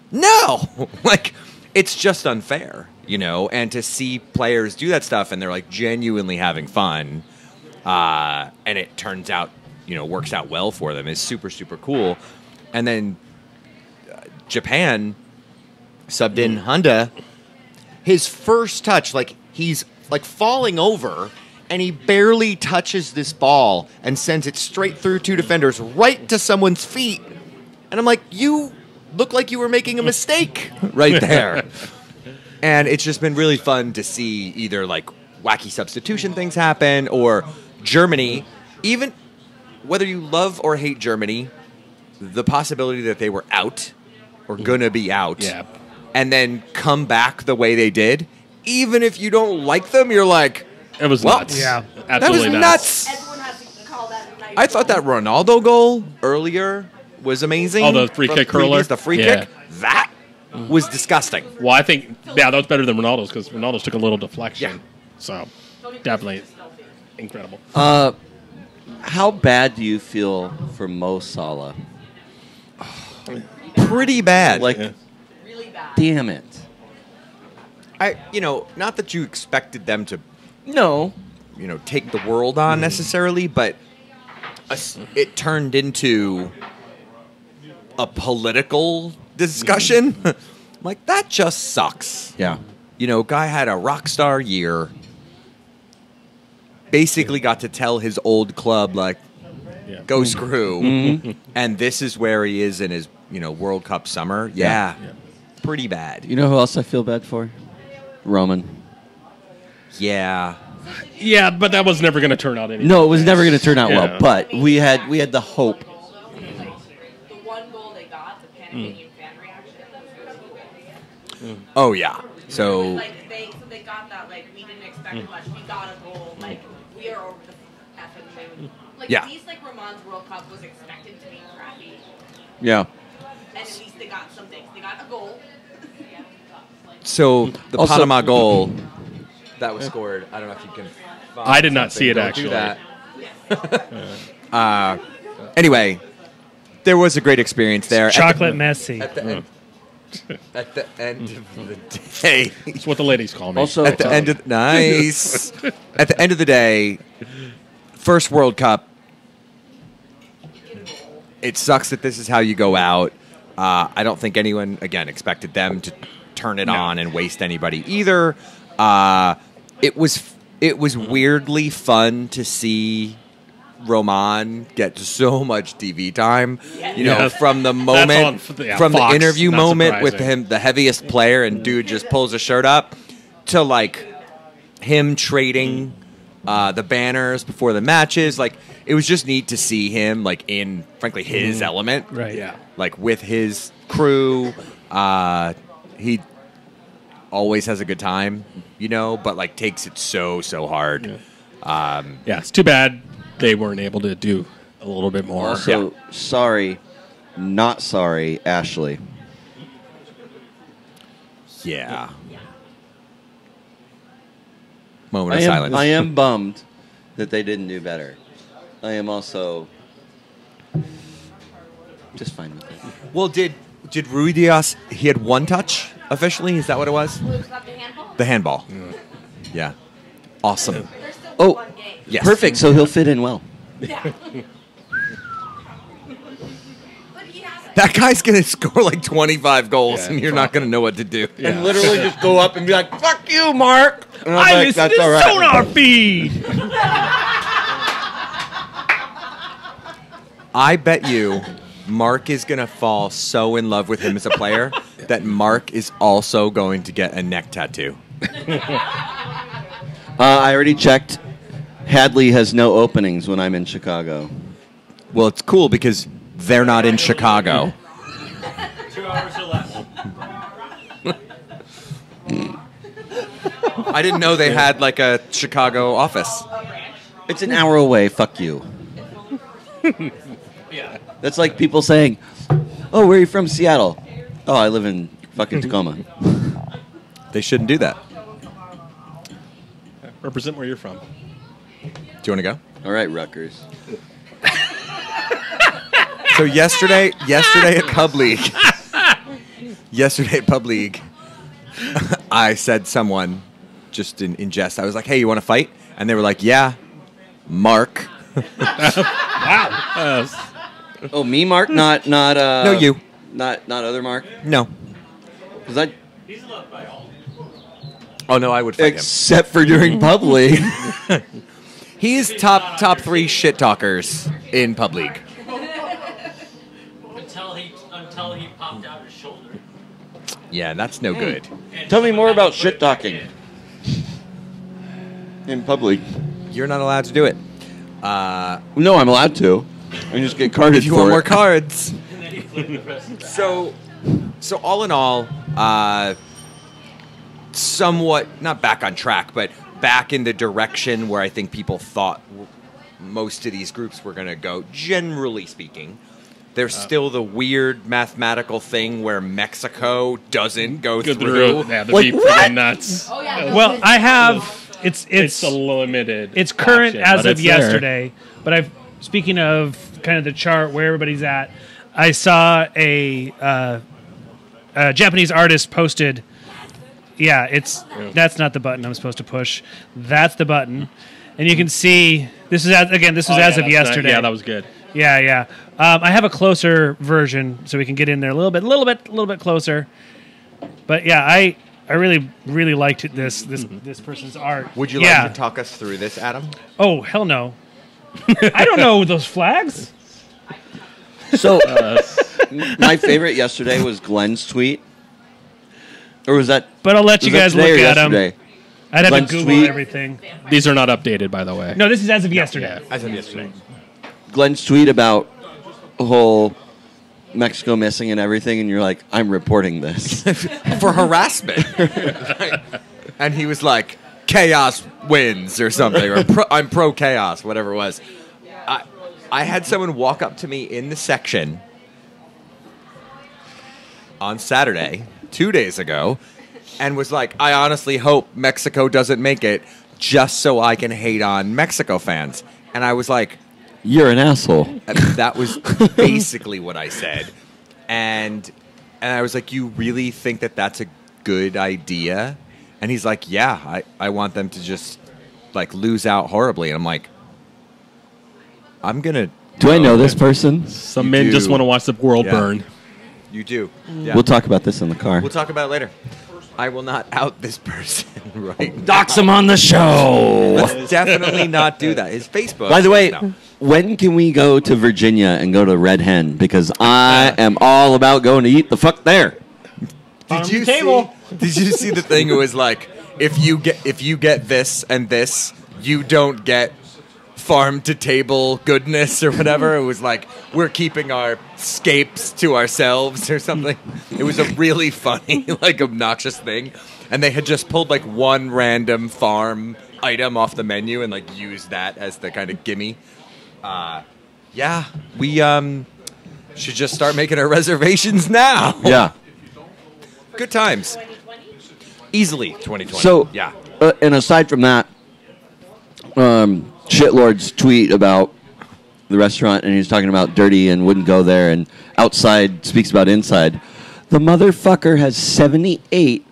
No. Like, it's just unfair, you know? And to see players do that stuff and they're, like, genuinely having fun, and it turns out, you know, works out well for them is super, super cool. And then Japan subbed in Honda. His first touch, like, he's, like, falling over, and he barely touches this ball and sends it straight through two defenders right to someone's feet. And I'm like, you look like you were making a mistake right there. And it's just been really fun to see either, like, wacky substitution things happen or Germany, even whether you love or hate Germany, the possibility that they were out or going to be out and then come back the way they did, even if you don't like them, you're like, it was nuts. Yeah. Absolutely that was nuts. Everyone has to call that a nice I thought that Ronaldo goal earlier was amazing. Oh, the free kick curler? The free kick? That was disgusting. Well, I think, that was better than Ronaldo's because Ronaldo's took a little deflection. Yeah. So, definitely incredible. How bad do you feel for Mo Salah? Pretty bad. Like, really bad. damn it. Not that you expected them to, No. take the world on necessarily, but it turned into a political discussion. I'm like, that just sucks. Yeah. Guy had a rock star year. Basically got to tell his old club, like, go screw. And this is where he is in his, World Cup summer. Yeah. Pretty bad. You know who else I feel bad for? Roman. Yeah. Yeah, but that was never going to turn out anything. No, it was never going to turn out Yeah. well. But we had the hope. The one goal they got, the Panamanian fan reaction, was really cool. Oh, yeah. So, Like they got that, like, we didn't expect much. We got a goal. Like, we are over the effing moon. Like, Yeah. at least, like, Roman's World Cup was expected to be crappy. Yeah. And at least they got something. They got a goal. so the Also- Panama goal that was scored, I don't know if you can find I did not something. see it, Don't actually. do that. Anyway, there was a great experience there. Chocolate Messi. At the end of the day. It's what the ladies call me. Also, At the end of nice. At the end of the day, first World Cup. It sucks that this is how you go out. I don't think anyone again expected them to turn it on and waste anybody either. It was weirdly fun to see Roman get so much TV time. From the moment, That's on from Fox, the interview not moment with surprising. him, the heaviest player, and dude just pulls his shirt up, to like him trading the banners before the matches. Like, it was just neat to see him like in, frankly, his element. Right. Yeah. Like with his crew. He always has a good time, but like takes it so hard. Yeah, it's too bad they weren't able to do a little bit more. Also, sorry, not sorry, Ashley. Yeah. Moment of silence. I am bummed that they didn't do better. I am also just fine with it. Well, did Rui Diaz? He had one touch officially. Is that what it was? Was that the handball? The handball. Yeah. Awesome. There's still Oh. one game. Yes. Perfect, so he'll fit in well. Yeah. But he has That guy's gonna score like 25 goals, Yeah, and you're not gonna know what to do. And literally just go up and be like, fuck you, Mark! And I'm I like, listen to "That's all right." SonarFeed. I bet you Mark is gonna fall so in love with him as a player that Mark is also going to get a neck tattoo. I already checked. Hadley has no openings when I'm in Chicago. Well, it's cool because they're not in Chicago. 2 hours or less. I didn't know they had like a Chicago office. It's an hour away. Fuck you. Yeah. That's like people saying, "Oh, where are you from? Seattle." Oh, I live in fucking Tacoma. They shouldn't do that. Represent where you're from. Do you want to go? All right, Rutgers. So yesterday at Pub League, I said someone just in jest. I was like, "Hey, you want to fight?" And they were like, "Yeah, Mark." Wow. Oh, me, Mark? Not. No, you. Not other Mark. No. Was I? He's loved by all. Oh no, I would fight him. Except for during Pub League. He's top 3 shit talkers in Pub League. Until he popped out his shoulder. Yeah, that's no good. And Tell me more someone about had to put shit it back talking in. in Pub League. You're not allowed to do it. No, I'm allowed to. I just get carded If you for want it. more cards. And then he flipped the rest of the So all in all, somewhat not back on track, but back in the direction where I think people thought most of these groups were going to go. Generally speaking, there's still the weird mathematical thing where Mexico doesn't go through. Yeah, the Like, beat what? freaking nuts. Oh yeah. Well, I have. It's a limited. It's current option, as but of it's there. yesterday. But I've speaking of kind of the chart where everybody's at. I saw a Japanese artist posted. Yeah, that's not the button I'm supposed to push. That's the button, and you can see this is as of That's yesterday. Yeah, that was good. Yeah. I have a closer version, so we can get in there a little bit closer. But yeah, I really liked this person's art. Would you Yeah. like to talk us through this, Adam? Oh hell no! I don't know those flags. So, my favorite yesterday was Glenn's tweet. Or was that? But I'll let you was that guys today look or at them. yesterday? I'd have Glenn's to Google tweet. everything. These are not updated, by the way. No, this is as of yesterday. As of yesterday. Glenn's tweet about the whole Mexico missing and everything, and you're like, I'm reporting this. For harassment. And he was like, chaos wins or something, or I'm pro chaos, whatever it was. I had someone walk up to me in the section on Saturday, 2 days ago, and was like, I honestly hope Mexico doesn't make it just so I can hate on Mexico fans. And I was like, You're an asshole. that was basically what I said. And I was like, you really think that that's a good idea? And he's like, yeah, I want them to just like lose out horribly. And I'm like, I'm going to. Do I know this person? Some You men do. just want to watch the world Yeah. burn. You do. Yeah. We'll talk about this in the car. We'll talk about it later. I will not out this person right now. Dox him on the show. Let's definitely not do that. His Facebook. By the way, No. when can we go to Virginia and go to Red Hen? Because I am all about going to eat the fuck there. Did you see the thing? It was like, if you get this and this, you don't get farm to table goodness or whatever. It was like, we're keeping our scapes to ourselves or something. It was a really funny, like, obnoxious thing. And they had just pulled like one random farm item off the menu and like used that as the kind of gimme. Yeah, we should just start making our reservations now. Yeah. Good times. Easily 2020. So, yeah. And aside from that, Shitlord's tweet about the restaurant, and he's talking about dirty and wouldn't go there, and outside speaks about inside. The motherfucker has 78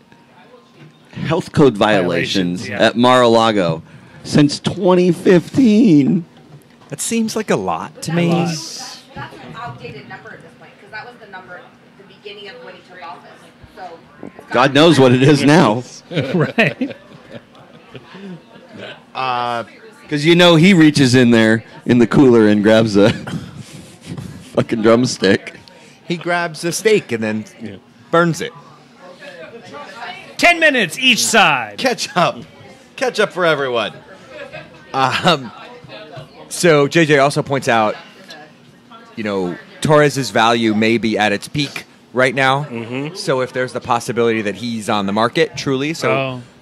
health code violations Yeah. at Mar-a-Lago since 2015. That seems like a lot to me. That's an outdated number at this point, because that was the number at the beginning of when he took office. So it's God knows what it is now. Right. Because you know he reaches in there in the cooler and grabs a fucking drumstick. He grabs a steak and then burns it. 10 minutes each side. Ketchup for everyone. So JJ also points out, Torres's value may be at its peak right now. Mm-hmm. So if there's the possibility that he's on the market, truly,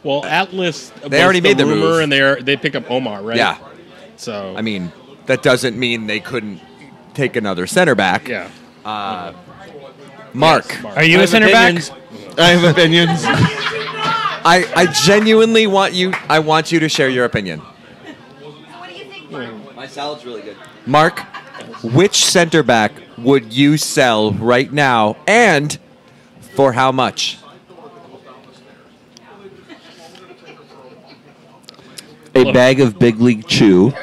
Well, Atlas. They already made the rumor, move. and they pick up Omar, right? Yeah. So I mean, that doesn't mean they couldn't take another center back. yeah. Mark. Yes, Mark. Are you a center back? I have opinions. I genuinely want you to share your opinion. What do you think, Mark? My salad's really good. Mark, which center back would you sell right now, and for how much? A bag of Big League Chew.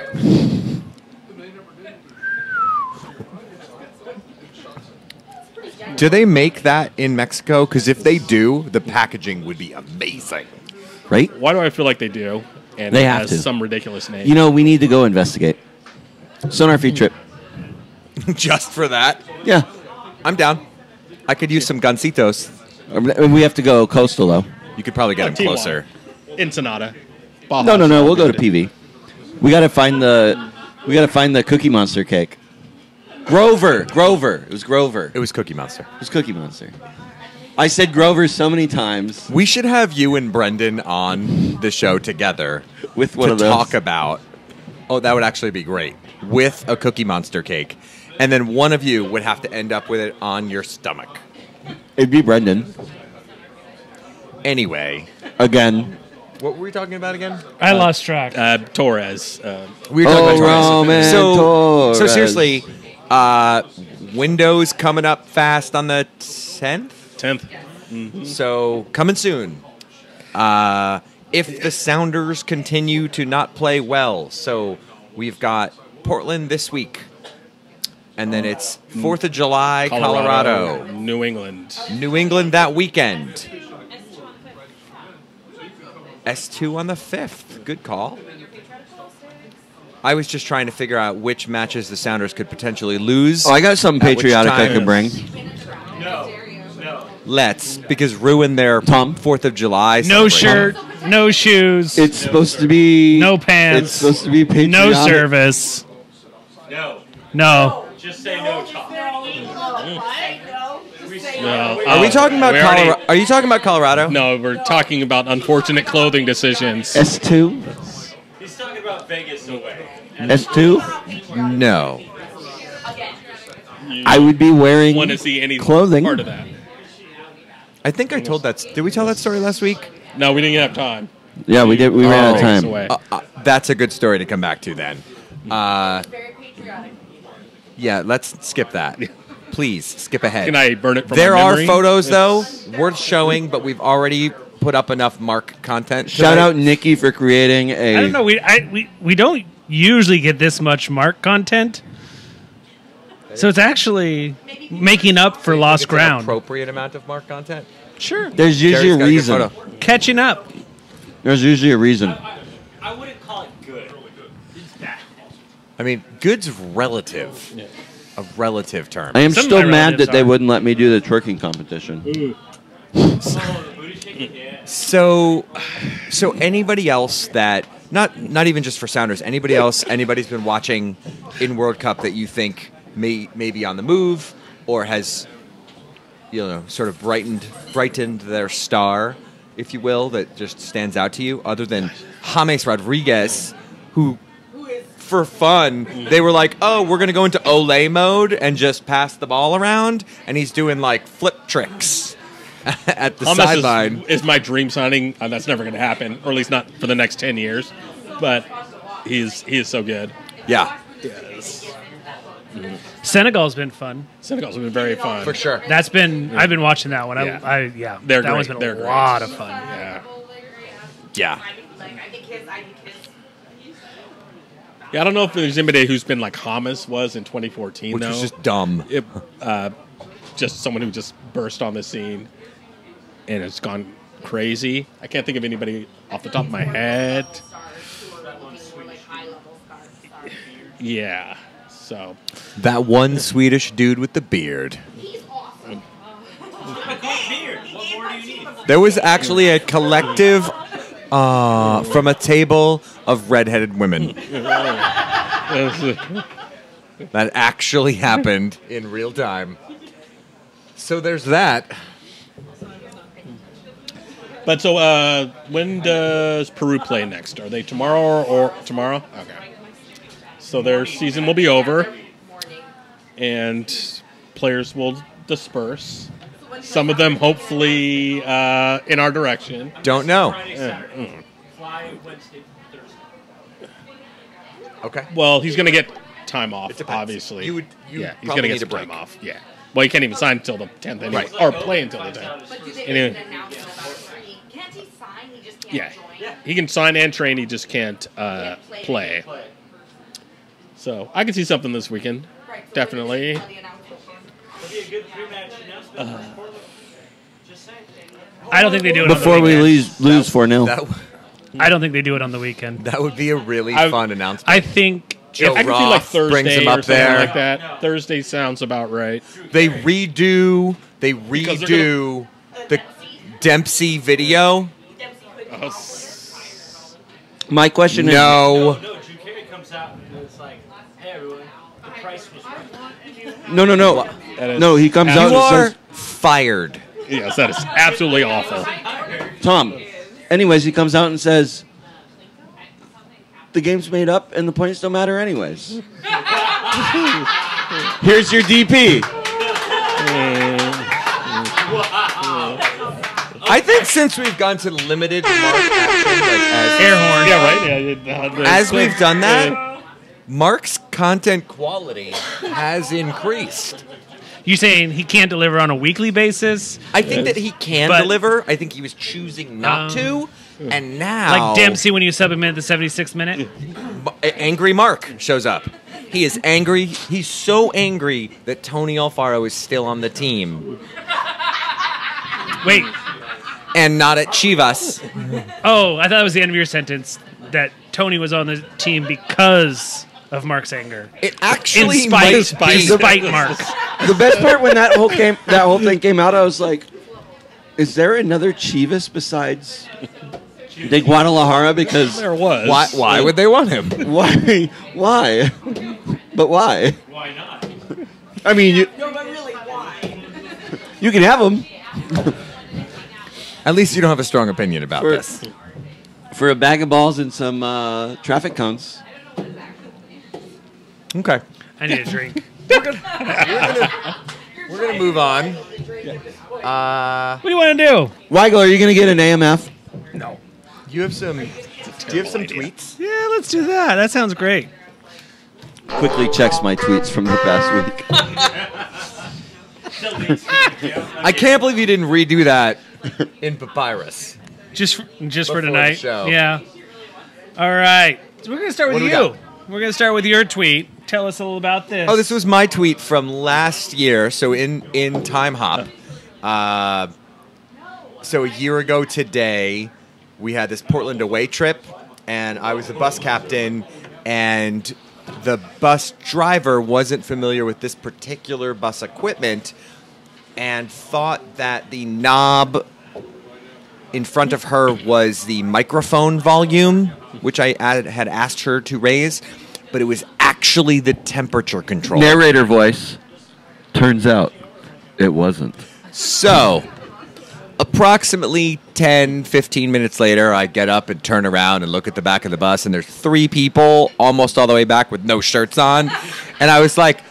Do they make that in Mexico? Because if they do, the packaging would be amazing. Right? Why do I feel like they do? And They it have has to. some ridiculous name. You know, we need to go investigate. SonarFeed trip. Just for that? Yeah. I'm down. I could use some gancitos. We have to go coastal, though. You could probably get them Tijuana. closer. Ensenada. No. We'll go to PV. We got to find the Cookie Monster cake. Grover. It was Grover. It was Cookie Monster. It was Cookie Monster. I said Grover so many times. We should have you and Brendan on the show together With one to of those. talk about. Oh, that would actually be great. With a Cookie Monster cake. And then one of you would have to end up with it on your stomach. It'd be Brendan. Anyway. Again. What were we talking about again? I lost track. Torres. We were talking about Roman So Torres. seriously, Windows coming up fast on the 10th? 10th. So coming soon. If the Sounders continue to not play well, so we've got Portland this week, and then it's 4th of July, Colorado. New England. New England that weekend. S2 on the 5th. Good call. I was just trying to figure out which matches the Sounders could potentially lose. Oh, I got something At which patriotic I time- could bring. Let's, because ruin their Tom? 4th of July No celebration. shirt, no shoes, It's supposed to be... no pants, It's supposed to be patriotic. no service. No. No. Just say no talk. No. Are we talking about we already- Colorado? Are you talking about Colorado? No, we're talking about unfortunate clothing decisions. S2? He's talking about Vegas away. S2? No. I would be wearing Want to see any clothing. part of that? I think I told that. Did we tell that story last week? No, we didn't have time. Yeah, we did. We ran out of Vegas time. away. That's a good story to come back to then. Very patriotic. Yeah, let's skip that. Please skip ahead. Can I burn it from There my are memory? photos though worth showing, but we've already put up enough Mark content. Shout tonight. out Nikki for creating a... I don't know. We don't usually get this much Mark content, so it's actually making up for lost It's an ground. appropriate amount of Mark content. Sure, There's Jerry's usually a got a good reason. photo. catching up. There's usually a reason. I wouldn't call it good. It's bad. I mean, good's relative. A relative term. I am Some of still my mad relatives that they are. wouldn't let me do the twerking competition. Oh, the booty shaking? Yeah. So anybody else that not even just for Sounders, anybody's been watching in World Cup that you think may be on the move or has sort of brightened their star, if you will, that just stands out to you, other than James Rodriguez, who for fun they were like, oh, we're gonna go into Olay mode and just pass the ball around, and he's doing like flip tricks at the Hummus sideline. is my dream signing. That's never going to happen, or at least not for the next 10 years. But he is so good. Yeah, Yes. Senegal's been fun. Senegal's been very fun. for sure. That's been. I've been watching that one. Yeah. Yeah, They're that great. one's been They're a great. lot of fun. Yeah. Yeah. I think his. Yeah, I don't know if there's anybody who's been like Hamas was in 2014, Which though. was just dumb. It, just someone who just burst on the scene and it's gone crazy. I can't think of anybody off the top of my head. Yeah, so That one Swedish dude with the beard. He's awesome. Beard. What more do you need? There was actually a collective from a table of redheaded women. That actually happened in real time. So there's that. But so, when does Peru play next? Are they tomorrow or tomorrow? Okay. So their season will be over, and players will disperse. Some of them, hopefully, in our direction. Don't know. Fly Wednesday, Thursday. Okay. Well, he's going to get time off, depends. obviously. You he's probably going to need get a some time break. off. Yeah. Well, he can't even sign until the 10th anyway, Right. or play until the 10th. But do they Anyway. make an announcement about it? Can't he sign? He just can't Yeah. join. He can sign and train, he just can't play. So I can see something this weekend. Right, so Definitely. when is the announcement? It'll be a good pre-match announcement. Just saying. I don't think they do it Before on the we weekend. lose 4-0. That, I don't think they do it on the weekend. that would be a really fun announcement. I think Joe I can see like Roth Thursday brings him or up something there. like that. Thursday sounds about right. They redo they're the Dempsey video. My question is... No. No, Drew Carey comes out and it's like, hey everyone, the price was right. No. That is No, he comes out You and are says... fired. Yes, that is absolutely awful. Tom, anyways, he comes out and says... The game's made up and the points don't matter anyways. Here's your DP. I think since we've gone to limited mark action, like air horn. Yeah, right. as we've done that, Mark's content quality has increased. You saying he can't deliver on a weekly basis? I think that he can But- deliver. I think he was choosing not to. And now... Like Dempsey when you sub him in at the 76th minute? Angry Mark shows up. He is angry. He's so angry that Tony Alfaro is still on the team Wait. and not at Chivas. Oh, I thought it was the end of your sentence that Tony was on the team because of Mark's anger. It actually In might spite be. Mark. The best part when that whole thing came out, I was like, is there another Chivas besides de Guadalajara? Because There was. Why would they want him? why? But why? Why not? I mean, No, but really, why? you can have them At least you don't have a strong opinion about this. for a bag of balls and some traffic cones. Okay. I need a drink. We're gonna move on. What do you want to do? Weigel, are you going to get an AMF? No. You have some. Do you have some tweets? Yeah, let's do that. That sounds great. Quickly checks my tweets from the past week. I can't believe you didn't redo that in Papyrus. Just for Before the tonight. show. Yeah. All right. So we're gonna start What with do we you. got? We're gonna start with your tweet. Tell us a little about this. Oh, this was my tweet from last year. So in Time Hop. So a year ago today, we had this Portland away trip, and I was the bus captain, and the bus driver wasn't familiar with this particular bus equipment and thought that the knob in front of her was the microphone volume, which I had asked her to raise, but it was actually the temperature control. Narrator voice. Turns out it wasn't. So, approximately 10, 15 minutes later, I get up and turn around and look at the back of the bus, and there's 3 people almost all the way back with no shirts on. And I was like,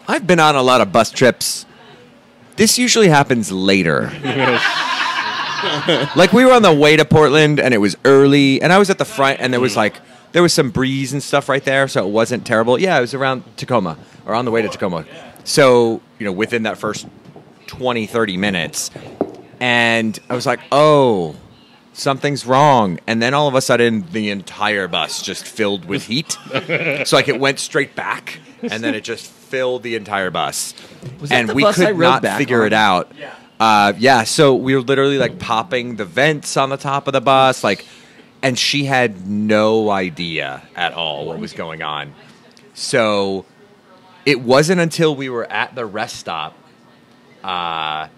I've been on a lot of bus trips. This usually happens later. Like, we were on the way to Portland, and it was early, and I was at the front, and there was some breeze and stuff right there, so it wasn't terrible. Yeah, it was around Tacoma, or on the way to Tacoma. So, within that first 20, 30 minutes. And I was like, oh, something's wrong. And then all of a sudden, the entire bus just filled with heat. So, it went straight back, and then it just filled the entire bus. Was that And the we bus I could rode not back figure on? it out. So we were literally, popping the vents on the top of the bus, and she had no idea at all what was going on. So it wasn't until we were at the rest stop that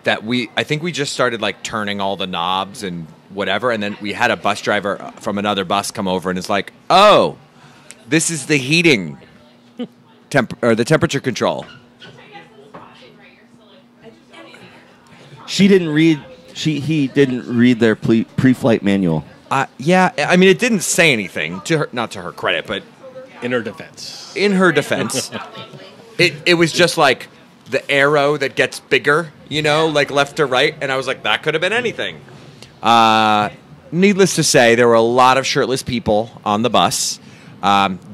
I think we just started turning all the knobs and whatever, and then we had a bus driver from another bus come over and is like, "Oh, this is the heating or the temperature control." She didn't read he didn't read their pre-flight manual. Yeah, I mean, it didn't say anything to her, not to her credit, but In her defense. it was just like the arrow that gets bigger, like left to right, and I was like, that could have been anything. Needless to say, there were a lot of shirtless people on the bus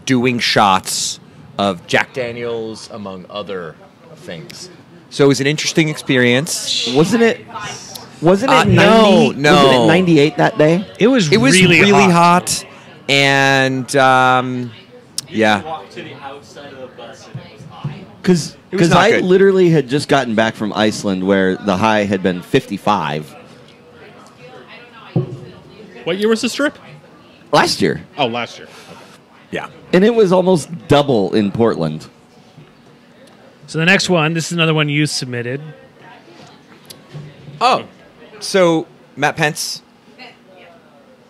doing shots of Jack Daniels, among other things. So it was an interesting experience. Wasn't it? Wasn't it 90? No. Wasn't it 98 that day? It was really hot. And yeah. Walked to the outside of the bus and it was hot. Because not I good. literally had just gotten back from Iceland where the high had been 55 What year was this trip? last year. Oh, last year. Yeah. And it was almost double in Portland. So the next one, this is another one you submitted. Oh, so Matt Pence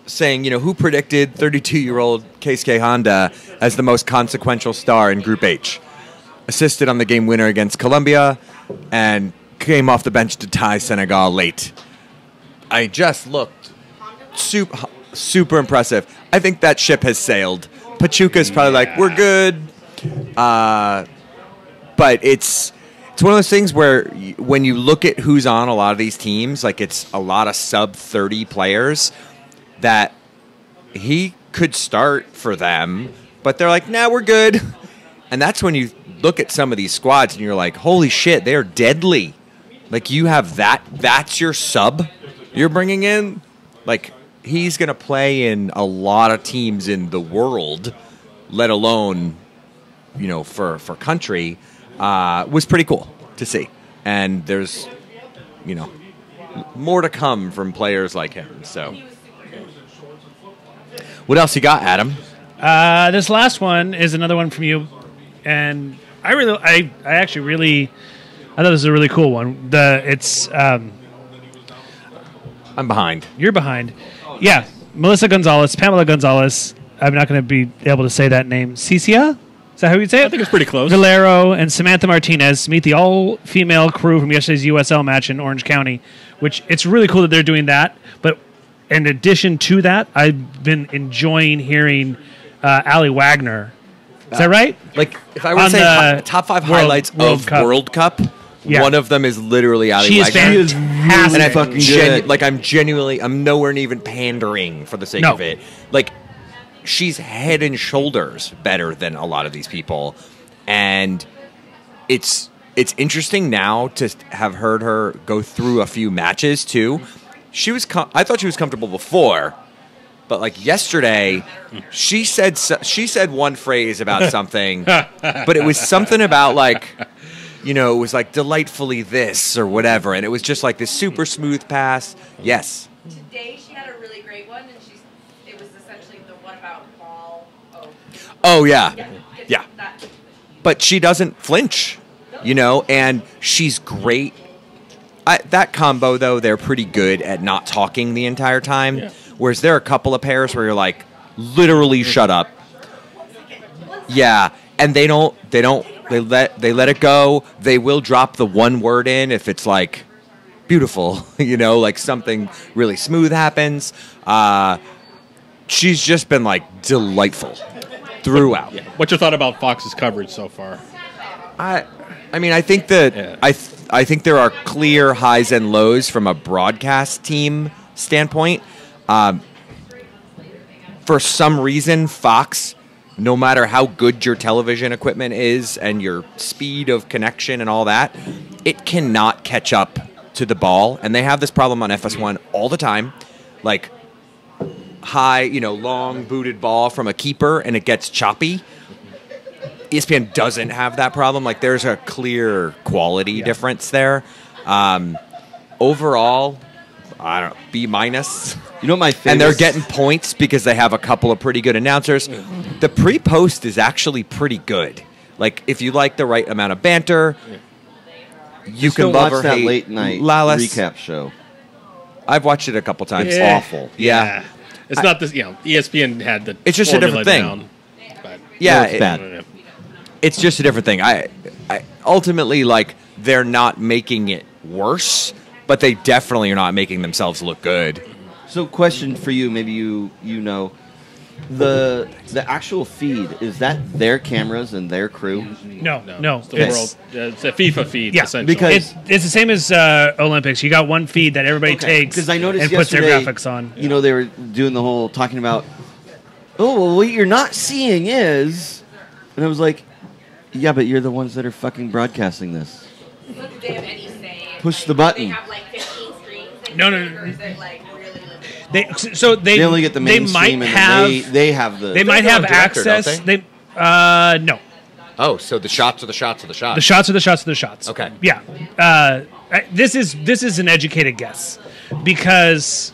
saying, who predicted 32-year-old Keisuke Honda as the most consequential star in Group H? Assisted on the game winner against Colombia and came off the bench to tie Senegal late. I just looked super impressive. I think that ship has sailed. Pachuca's probably like, we're good. But it's one of those things where when you look at who's on a lot of these teams, like it's a lot of sub-30 players that he could start for them, but they're like, nah, we're good. And that's when you look at some of these squads and you're like, holy shit, they're deadly. Like you have that's your sub you're bringing in? Like he's going to play in a lot of teams in the world, let alone, for country. Was pretty cool to see. And there's, more to come from players like him. So, what else you got, Adam? This last one is another one from you, and I actually really, I thought this was a really cool one. I'm behind. You're behind. Yeah, Pamela Gonzalez. I'm not going to be able to say that name. Cicia? Is that how you'd say it? I think it's pretty close. Valero and Samantha Martinez meet the all-female crew from yesterday's USL match in Orange County, which it's really cool that they're doing that. But in addition to that, I've been enjoying hearing Allie Wagner. Is that right? Like, if I were to On say the top 5 World- highlights World of Cup. World Cup, Yeah. one of them is literally Ali She is Wagner. fantastic. And fucking good. I'm nowhere near even pandering for the sake No. of it. Like, she's head and shoulders better than a lot of these people. And it's interesting now to have heard her go through a few matches, too. I thought she was comfortable before, but like yesterday, she said one phrase about something, but it was something about like, it was like delightfully this or whatever, and it was just like this super smooth pass. Yes. Today she had a really great one, and it was essentially the one about ball. Oh yeah. Yeah. That. But she doesn't flinch, and she's great. That combo, though, they're pretty good at not talking the entire time. Yeah. Whereas there are a couple of pairs where you're like, literally shut up. Yeah, and they let it go. They will drop the one word in if it's like beautiful, like something really smooth happens. She's just been like delightful throughout. Yeah. What's your thought about Fox's coverage so far? I mean, I think that I think there are clear highs and lows from a broadcast team standpoint. For some reason, Fox, no matter how good your television equipment is and your speed of connection and all that, it cannot catch up to the ball. And they have this problem on FS1 all the time. Like, high, long booted ball from a keeper and it gets choppy. ESPN doesn't have that problem. Like, there's a clear quality difference there. Overall, I don't know, B-. My favorite. And they're getting points because they have a couple of pretty good announcers. The pre-post is actually pretty good. Like, if you like the right amount of banter, you can love watch or that hate late night Lalas. recap show. I've watched it a couple times. It's Yeah. awful. Yeah. It's not this, ESPN had the It's just a different formula thing. down, but Yeah, it's bad. It's just a different thing. I ultimately, like, they're not making it worse. but they definitely are not making themselves look good. So, question for you, maybe you know, the actual feed, is that their cameras and their crew? No. It's the world. It's a FIFA feed, Yeah, essentially. because- it's the same as Olympics. You got one feed that everybody takes Because I noticed and puts their yesterday, graphics on. You know, they were doing the whole talking about, oh, well, what you're not seeing is, and I was like, yeah, but you're the ones that are fucking broadcasting this. So do they have any say? Push the They button. have like 15 screens. No. Or is it like really limited? They only get the mainstream, and they have the. They might their have own director, don't access. they? No. Oh, so the shots are the shots of the shots. The shots are the shots are the shots. Okay. Yeah. This is an educated guess because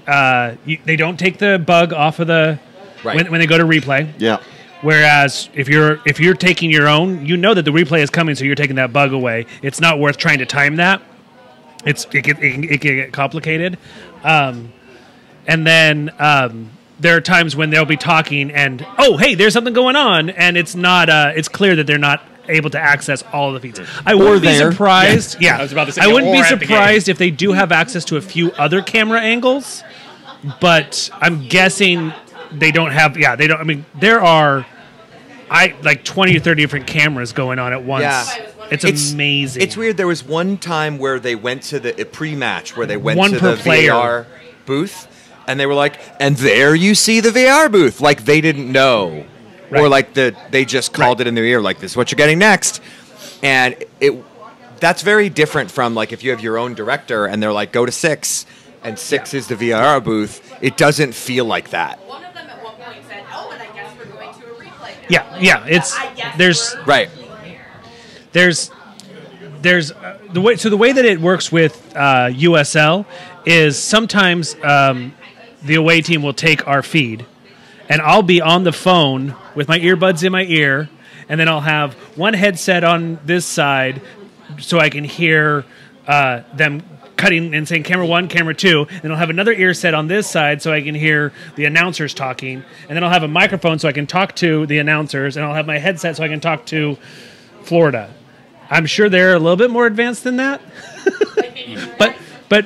they don't take the bug off of the Right. when they go to replay. Yeah. Whereas if you're taking your own, you know that the replay is coming, so you're taking that bug away. It's not worth trying to time that. It can get complicated. And then there are times when they'll be talking and, oh, hey, there's something going on, and it's not. It's clear that they're not able to access all of the feeds. I wouldn't be surprised. Yeah, I was about to say, I wouldn't or be at the game. surprised if they do have access to a few other camera angles, but I'm guessing they don't have. Yeah, they don't. I mean, there are. Like 20 or 30 different cameras going on at once. Yeah. It's amazing. It's weird. There was one time where they went to the pre-match where they went One to per the player. VAR booth, and they were like, "And there you see the VAR booth." Like they didn't know, or Right. like they just called it in their ear, like this is what you're getting next, and that's very different from like if you have your own director and they're like, "Go to 6," and 6 is the VAR booth. It doesn't feel like that. One of them at one point said, "Oh, and I guess we're going to a replay." Yeah. It's I guess there's we're- Right. there's the way that it works with USL is sometimes the away team will take our feed, and I'll be on the phone with my earbuds in my ear, and then I'll have one headset on this side so I can hear them cutting and saying camera 1, camera 2, and I'll have another ear set on this side so I can hear the announcers talking, and then I'll have a microphone so I can talk to the announcers, and I'll have my headset so I can talk to Florida. I'm sure they're a little bit more advanced than that, but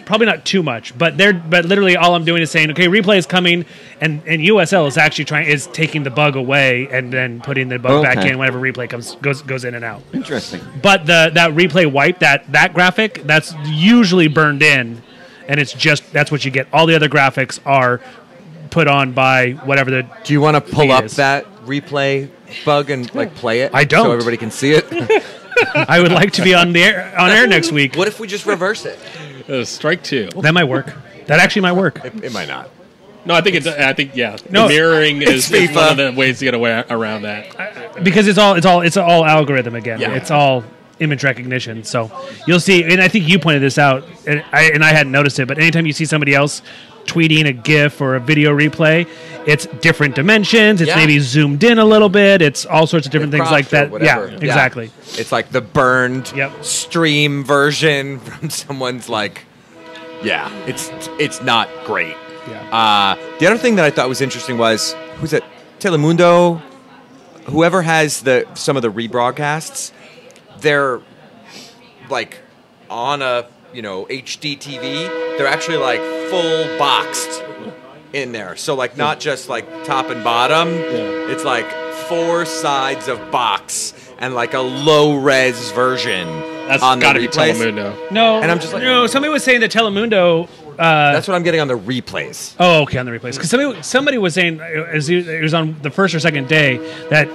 probably not too much. But literally all I'm doing is saying, okay, replay is coming, and USL is actually taking the bug away and then putting the bug back in whenever replay goes in and out. Interesting. But that replay wipe, that graphic, that's usually burned in, and that's what you get. All the other graphics are put on by whatever the. Do you want to pull feed up is. that replay bug and like play it? I don't. so everybody can see it. I would like to be on air next week. What if we just reverse it? Strike 2. That might work. That actually might work. It might not. No, I think yeah. No, mirroring is FIFA. one of the ways to get away around that. Because it's all algorithm again. Yeah. It's all image recognition. So you'll see, and I think you pointed this out, and I hadn't noticed it, but anytime you see somebody else tweeting a GIF or a video replay, it's different dimensions. It's Yeah. maybe zoomed in a little bit. It's all sorts of different things Props like or that. Yeah, whatever. exactly. It's like the burned Yep. stream version from someone's like, yeah, it's not great. Yeah. The other thing that I thought was interesting was, who's it? Telemundo, whoever has some of the rebroadcasts, they're like on a HD TV. They're actually like full boxed in there. So like not just like top and bottom. It's like 4 sides of box and like a low res version. That's on the got to be replays. Telemundo. No, And I'm just like- no. Somebody was saying that Telemundo. That's what I'm getting on the replays. Oh, okay, on the replays. Because somebody was saying, as it was on the first or second day, that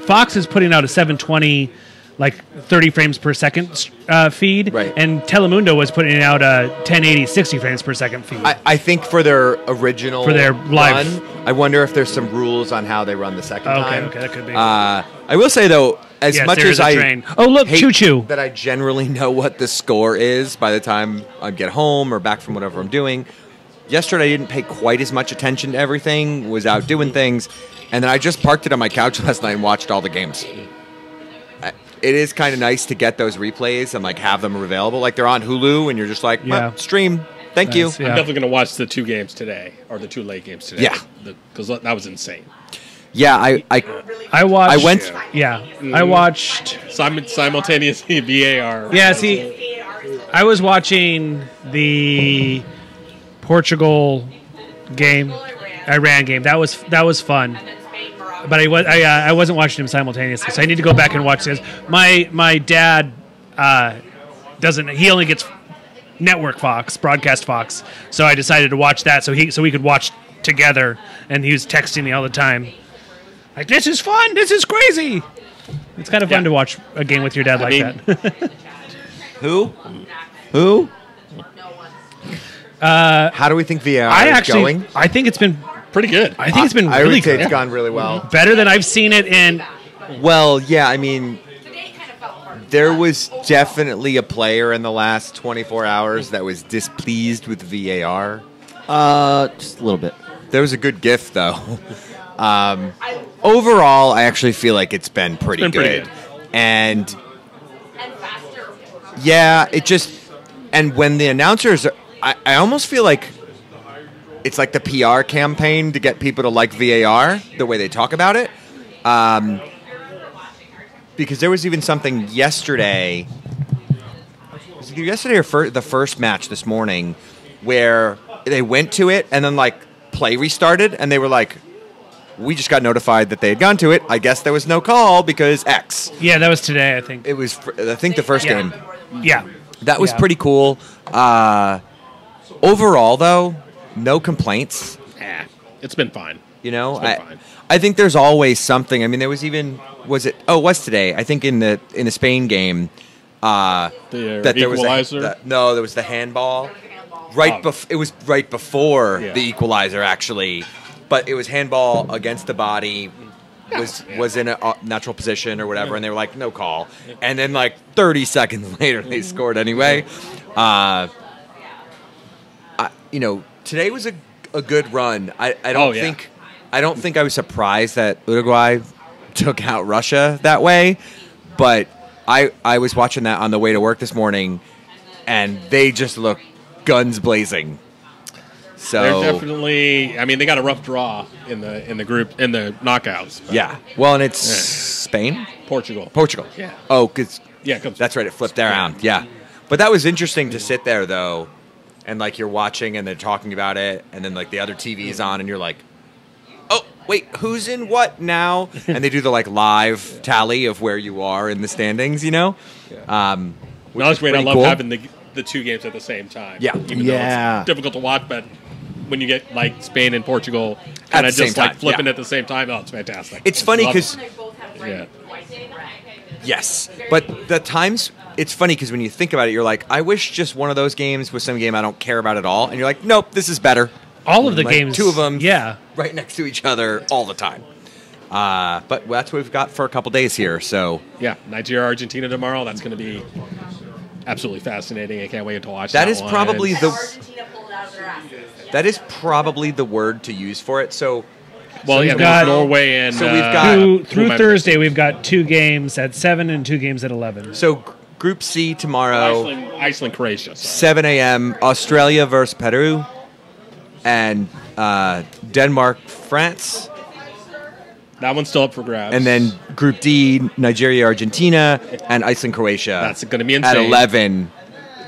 Fox is putting out a 720, like 30 frames per second feed, Right. and Telemundo was putting out a 1080, 60 frames per second feed. I think for their original For their live. run, I wonder if there's some rules on how they run the second time. Okay, that could be. I will say though, as Yes, much there is as a I train. Oh, look, hate choo-choo. that I generally know what the score is by the time I get home or back from whatever I'm doing. Yesterday I didn't pay quite as much attention to everything, was out doing things, and then I just parked it on my couch last night and watched all the games. It is kind of nice to get those replays and like have them available. Like they're on Hulu and you're just like, Yeah. stream. Thank you. Nice, yeah. I'm definitely going to watch the 2 games today, or the 2 late games today. Yeah. Because that was insane. Yeah, I watched. I went. Yeah, I watched. Simultaneously VAR. Yeah, see, I was watching the Portugal game, Iran game. That was fun. And then Spain, Morocco. But I wasn't watching them simultaneously, so I need to go back and watch this. My dad doesn't. He only gets network Fox, broadcast Fox. So I decided to watch that so we could watch together. And he was texting me all the time, like, "This is fun. This is crazy." It's kind of fun to watch a game with your dad that. Who? No one. How do we think VR is going? I think it's been Pretty good. I think it's been I really would say good. it's gone really well. Better than I've seen it in. Well, yeah, I mean, Today kind of felt hard. there was definitely a player in the last 24 hours that was displeased with VAR. Just a little bit. There was a good GIF, though. Overall, I actually feel like it's been pretty good. And And faster. yeah, it just, and when the announcers, I almost feel like it's like the PR campaign to get people to like VAR, the way they talk about it. Because there was even something yesterday, was it yesterday or the first match this morning, where they went to it and then like play restarted and they were like, we just got notified that they had gone to it. I guess there was no call because X. Yeah, that was today, I think. It was, I think, the first game. Yeah. That was pretty cool. Overall, though, no complaints. It's been fine. You know, It's been fine. I think there's always something. I mean, there was even it was today. I think in the Spain game that there was equalizer? there was the handball. Right it was right before Yeah. the equalizer actually, but it was handball against the body. Was in a natural position or whatever, and they were like, no call. And then like 30 seconds later, they scored anyway. Today was a good run. I don't think I was surprised that Uruguay took out Russia that way, but I was watching that on the way to work this morning, and they just look guns blazing. So They're definitely. I mean, they got a rough draw in the group in the knockouts. but yeah. Well, and it's Spain, Portugal. Yeah. Oh, because Yeah, 'cause- that's right. It flipped around. Yeah. But that was interesting to sit there though, and like you're watching and they're talking about it, and then like the other TV's on, and you're like, oh wait, who's in what now? And they do the like live tally of where you are in the standings. You know. No, Which it's is great. I pretty love cool. having the two games at the same time. Yeah. Even though it's difficult to watch, but when you get like Spain and Portugal kind the of same just like time, flipping yeah. at the same time, oh, it's fantastic. It's funny Love it. because They both have Yeah. red, white, and red. yes, but the times it's funny because when you think about it, you're like, I wish just one of those games was some game I don't care about at all, and you're like, nope, this is better. All of the Like, games. two of them, Yeah. right next to each other all the time. But that's what we've got for a couple days here. So Yeah, Nigeria, Argentina tomorrow. That's going to be absolutely fascinating. I can't wait to watch that that is one. probably And the Argentina pulled it out of their asses. that is probably the word to use for it. So well, we've yeah, got- there's Norway and so we've got- Through Thursday, we've got 2 games at 7 and 2 games at 11. Group C tomorrow, Iceland, Croatia. Sorry. 7 a.m. Australia versus Peru, and Denmark, France. That one's still up for grabs. And then Group D, Nigeria, Argentina, and Iceland, Croatia. That's going to be at insane. 11.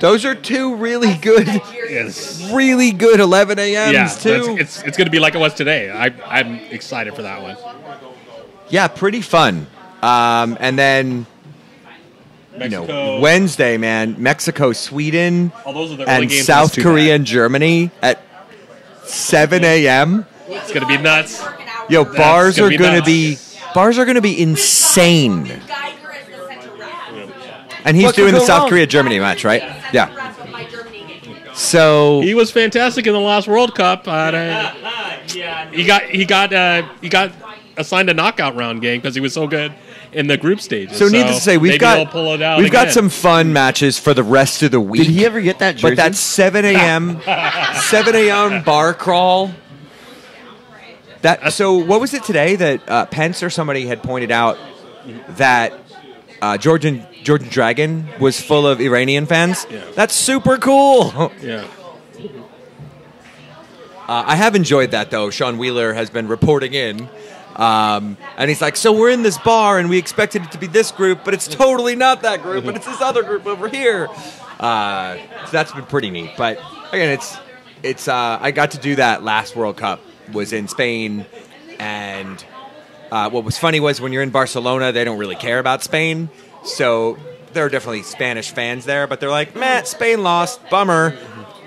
Those are 2 really good, Yes. really good 11 a.m.s Yeah, too. it's going to be like it was today. I'm excited for that one. Yeah, pretty fun. And then Mexico. Wednesday, man, Mexico, Sweden, Oh, those are the early and games. South That's too Korea bad. and Germany at 7 a.m. It's going to be nuts. Yo, bars gonna are be gonna nuts. be insane. Geiger is the center ref. And he's What could doing the go South wrong? Korea Germany match, right? Center Yeah. ref of my Germany game. So He was fantastic in the last World Cup. He got assigned a knockout round game because he was so good in the group stages. So needless to say, maybe he'll pull it out we've got again. some fun matches for the rest of the week. Did he ever get that jersey? But that 7 a.m. 7 a.m. bar crawl. So what was it today that Pence or somebody had pointed out that Georgian Dragon was full of Iranian fans? Yeah. That's super cool. Yeah. I have enjoyed that though. Sean Wheeler has been reporting in. And he's like, so we're in this bar and we expected it to be this group, but it's totally not that group, but it's this other group over here. So that's been pretty neat. But again, it's I got to do that last World Cup, was in Spain, and what was funny was when you're in Barcelona, they don't really care about Spain. So there are definitely Spanish fans there, but they're like, "Meh, Spain lost, bummer."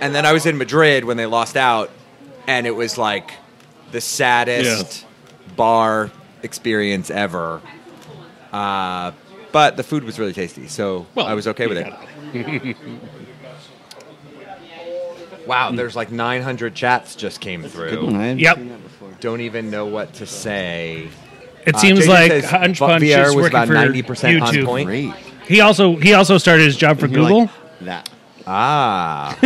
And then I was in Madrid when they lost out, and it was like the saddest bar experience ever. But the food was really tasty, so I was okay with it. Wow, there's like 900 chats just came through. Yep. Don't even know what to say. It seems JJ like says Hunch Punch VR is was working about for 90% on YouTube. point. Great. He also started his job for You're Google. like that. Ah.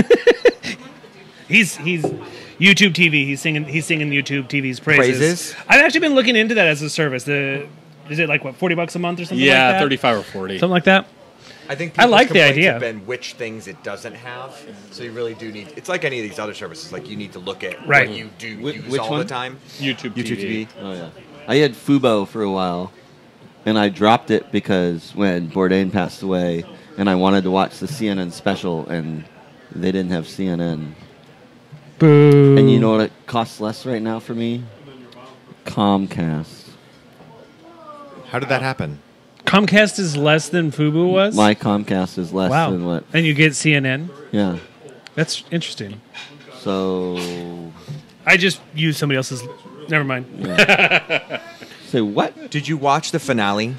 He's YouTube TV. He's singing YouTube TV's praises. Praises? I've actually been looking into that as a service. Is it like what, $40 a month or something like Yeah, that? 35 or 40. Something like that. I think I like the people's complaints idea. have been which things it doesn't have. So you really do need. It's like any of these other services. Like you need to look at Right. what you do Which use all one? the time. YouTube TV. Oh yeah. I had Fubo for a while, and I dropped it because when Bourdain passed away, and I wanted to watch the CNN special, and they didn't have CNN. Boo. And you know what it costs less right now for me? Comcast. How did that happen? Comcast is less than Fubo was? My Comcast is less wow. than what? And you get CNN? Yeah. That's interesting. So. I just used somebody else's. Never mind. Yeah. Say what? Did you watch the finale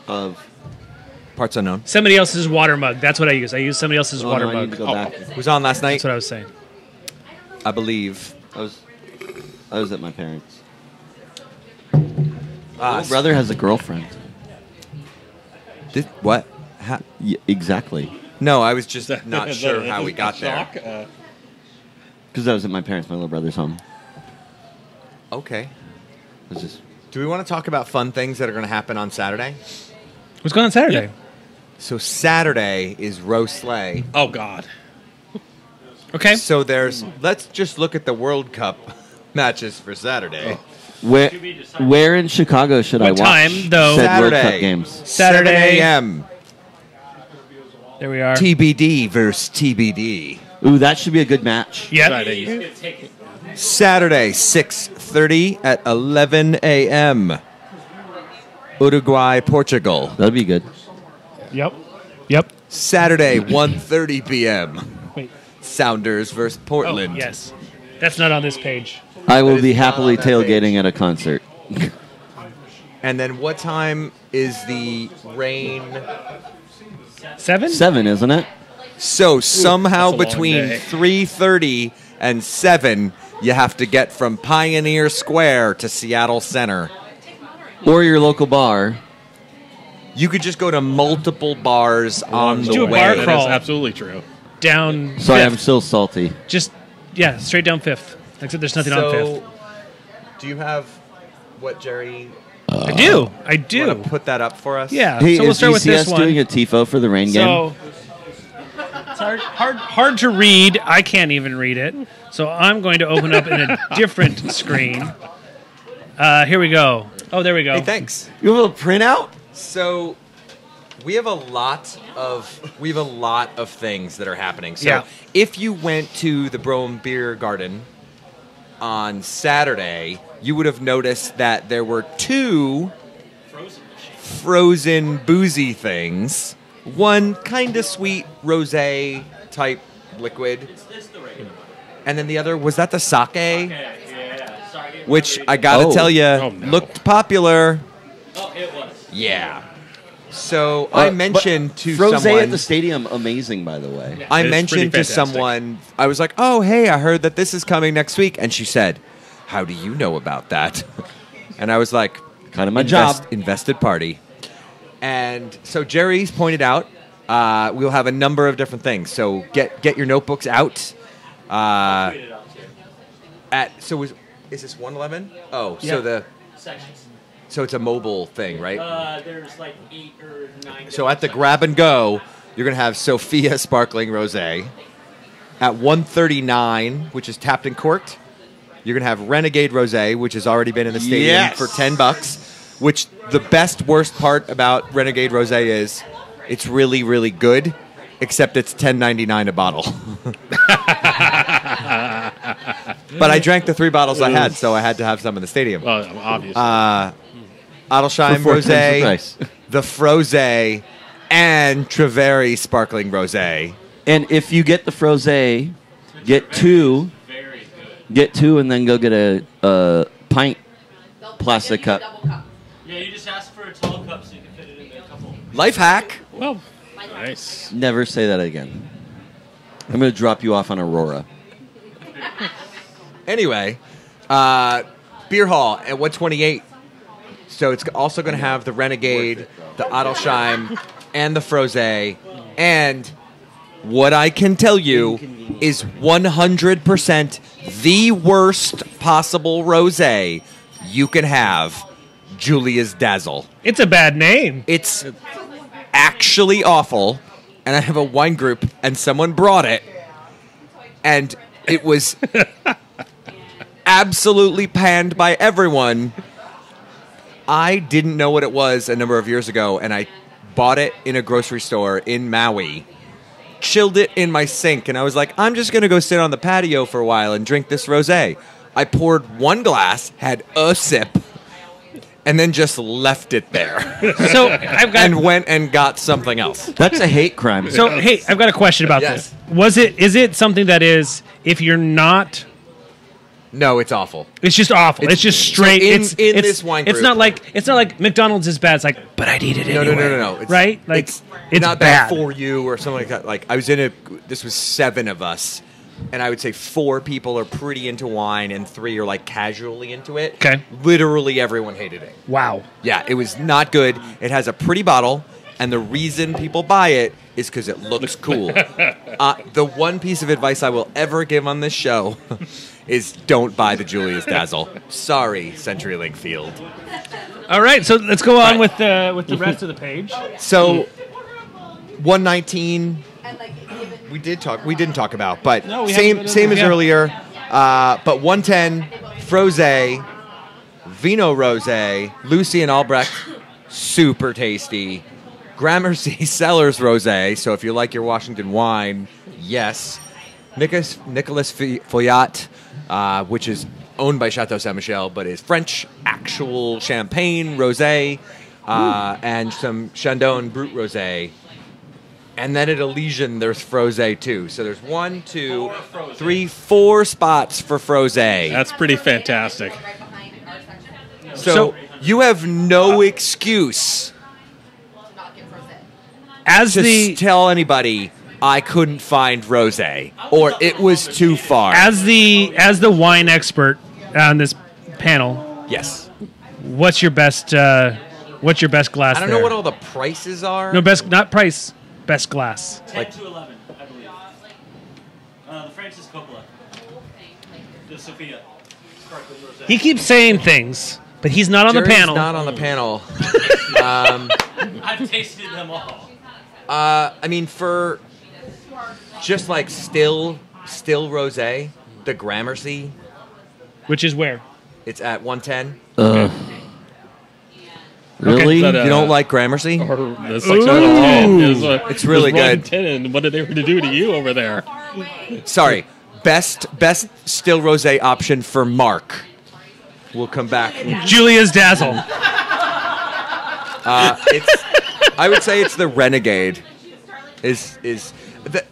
Of. Parts Unknown? Somebody else's water mug. That's what I use. I use somebody else's water no, I mug. need to go back. It was on last night, That's what I was saying. I believe. I was at my parents'. My little brother has a girlfriend. What? Yeah, exactly. No, I was just not sure how we got there. Because I was at my parents', my little brother's home. Okay. It was just. Do we want to talk about fun things that are going to happen on Saturday? What's going on Saturday? So Saturday is Roe Slay. Oh, God. Okay. So let's just look at the World Cup matches for Saturday. Where in Chicago should I What watch time, though? said World Saturday. Cup games? Saturday. 7 a.m. There we are. TBD versus TBD. Ooh, that should be a good match. Yep. Saturday, 6:30 at 11 a.m. Uruguay, Portugal. That'd be good. Yep. Yep. Saturday, 1:30 p.m. Wait. Sounders versus Oh, Portland. yes. That's not on this page. I will is be not happily on that page. tailgating at a concert. And then what time is the rain? 7? 7, isn't it? So somehow that's a long between day. 3:30 and 7, you have to get from Pioneer Square to Seattle Center. Or your local bar. You could just go to multiple bars on do the a bar way. crawl. That is absolutely true. Down Sorry, I'm 5th. still salty. Just, yeah, straight down 5th. Except there's nothing on 5th. Do you have what Jerry? I do. I Want do. to put that up for us? Yeah. Hey, so we'll is start with this DCS one. doing a TIFO for the rain game? So it's hard to read. I can't even read it. So I'm going to open up in a different screen. Here we go. Oh, there we go. Hey, thanks. You have a printout? So we have a lot of things that are happening. So Yeah. if you went to the Brougham Beer Garden on Saturday, you would have noticed that there were 2 frozen boozy things. One kind of sweet rosé type liquid. And then the other, was that the sake? Which I gotta Oh. tell you, Oh, no. looked popular. Oh, it was. Yeah. So I mentioned to Frosé someone. at the stadium, amazing, by the way. I It's mentioned pretty to fantastic. someone. I was like, "Oh, hey, I heard that this is coming next week," and she said, "How do you know about that?" And I was like, Kind of my job. Invested party." And so Jerry's pointed out we'll have a number of different things. So get your notebooks out. Is this 111? Oh, Yeah. so it's a mobile thing, right? There's like 8 or 9. So at the grab and go, you're going to have Sophia Sparkling Rosé. At 139, which is tapped and corked, you're going to have Renegade Rosé, which has already been in the stadium Yes. for $10. Which the worst part about Renegade Rosé is it's really, really good. except it's $10.99 a bottle. But I drank the 3 bottles I had, so I had to have some in the stadium. Well, obviously. Adelsheim For 4 times the Rosé, price. the Frosé, and Treveri Sparkling Rosé. And if you get the frosé, get 2. Get 2 and then go get a pint plastic cup. Yeah, you just ask for a tall cup so you can fit it in a couple. Life hack. well, nice. Never say that again. I'm going to drop you off on Aurora. Anyway, Beer Hall at 128. So it's also going to have the Renegade, the Adelsheim, and the Frosé. And what I can tell you is 100% the worst possible rosé you can have, Julia's Dazzle. It's a bad name. It's actually awful. And I have a wine group, and someone brought it, and it was absolutely panned by everyone. I didn't know what it was a number of years ago, and I bought it in a grocery store in Maui, chilled it in my sink, and I was like, I'm just going to go sit on the patio for a while and drink this rosé. I poured 1 glass, had a sip, and then just left it there. So I've got And went and got something else. That's a hate crime. So hey, I've got a question about Yes. this. Is it something that is, if you're not, No, it's awful. it's just awful. It's just straight. so in it's this wine It's group- not like McDonald's is bad. It's like, but I'd eat it No, anyway. no. It's, right? Like it's not bad bad for you or something like that. Like I was this was 7 of us, and I would say 4 people are pretty into wine, and 3 are like casually into it. Okay. Literally everyone hated it. Wow. Yeah, it was not good. It has a pretty bottle, and the reason people buy it is because it looks cool. The one piece of advice I will ever give on this show is don't buy the Julia's Dazzle. Sorry, CenturyLink Field. All right, so let's go on with the rest of the page. So, 119. And like given We didn't talk about, but No, we haven't same been as over- earlier. But 110, Frosé, Vino Rosé, Lucy and Albrecht, super tasty. Gramercy Cellars Rosé. So if you like your Washington wine, yes. Nicolas Foyat, which is owned by Chateau Saint Michel, but is French actual champagne rosé, and some Chandon Brut rosé. And then at Elysian, there's Frosé too. So there's 1, 2, 3, 4 spots for Frosé. That's pretty fantastic. right behind our section So you have no excuse to not get rosé. As to the tell anybody I couldn't find rosé or it was too far. as the wine expert on this panel, Yes. what's your best glass? I don't know there? what all the prices are. No, not price. Best glass. 10 to 11, I believe. The Francis Coppola. The Sophia. Sparkling Rosé. He keeps saying things, but he's not on the Jerry's panel. not on the panel. I've tasted them all. I mean, for just like still rosé, the Gramercy, Which is where? it's at 110. Really? Is that You don't like Gramercy? Or the section of the tent is, It's really is Ron good. Tennant. What did they do to you over there? Sorry, best still rosé option for Mark. We'll come back. Julia's Dazzle. I would say it's the Renegade. Is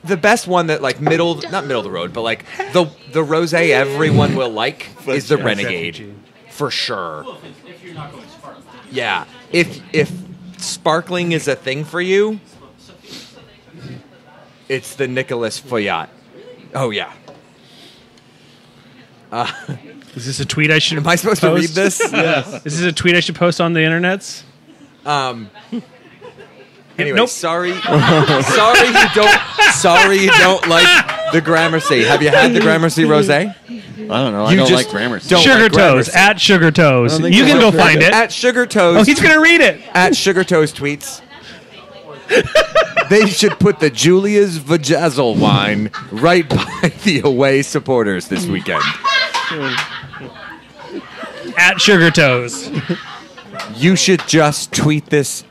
the best one that like not middle of the road, but like the rosé everyone will like is the Renegade for sure. If you're not going sparkling. Yeah, if sparkling is a thing for you, it's the Nicolas Foyat. Oh yeah. Is this a tweet I should? Am I supposed to read this? Yes. Is this a tweet I should post on the internets? Anyway, Nope. sorry you don't like the Gramercy. Have you had the Gramercy rosé? I don't know. I You don't just like Gramercy. don't- Sugar like Toes Gramercy. at Sugar Toes. I don't think You I can go like find it. At Sugar Toes. Oh, he's gonna read it. At Sugar Toes tweets. They should put the Julia's Vajazzle wine right by the away supporters this weekend. At Sugar Toes. You should just tweet this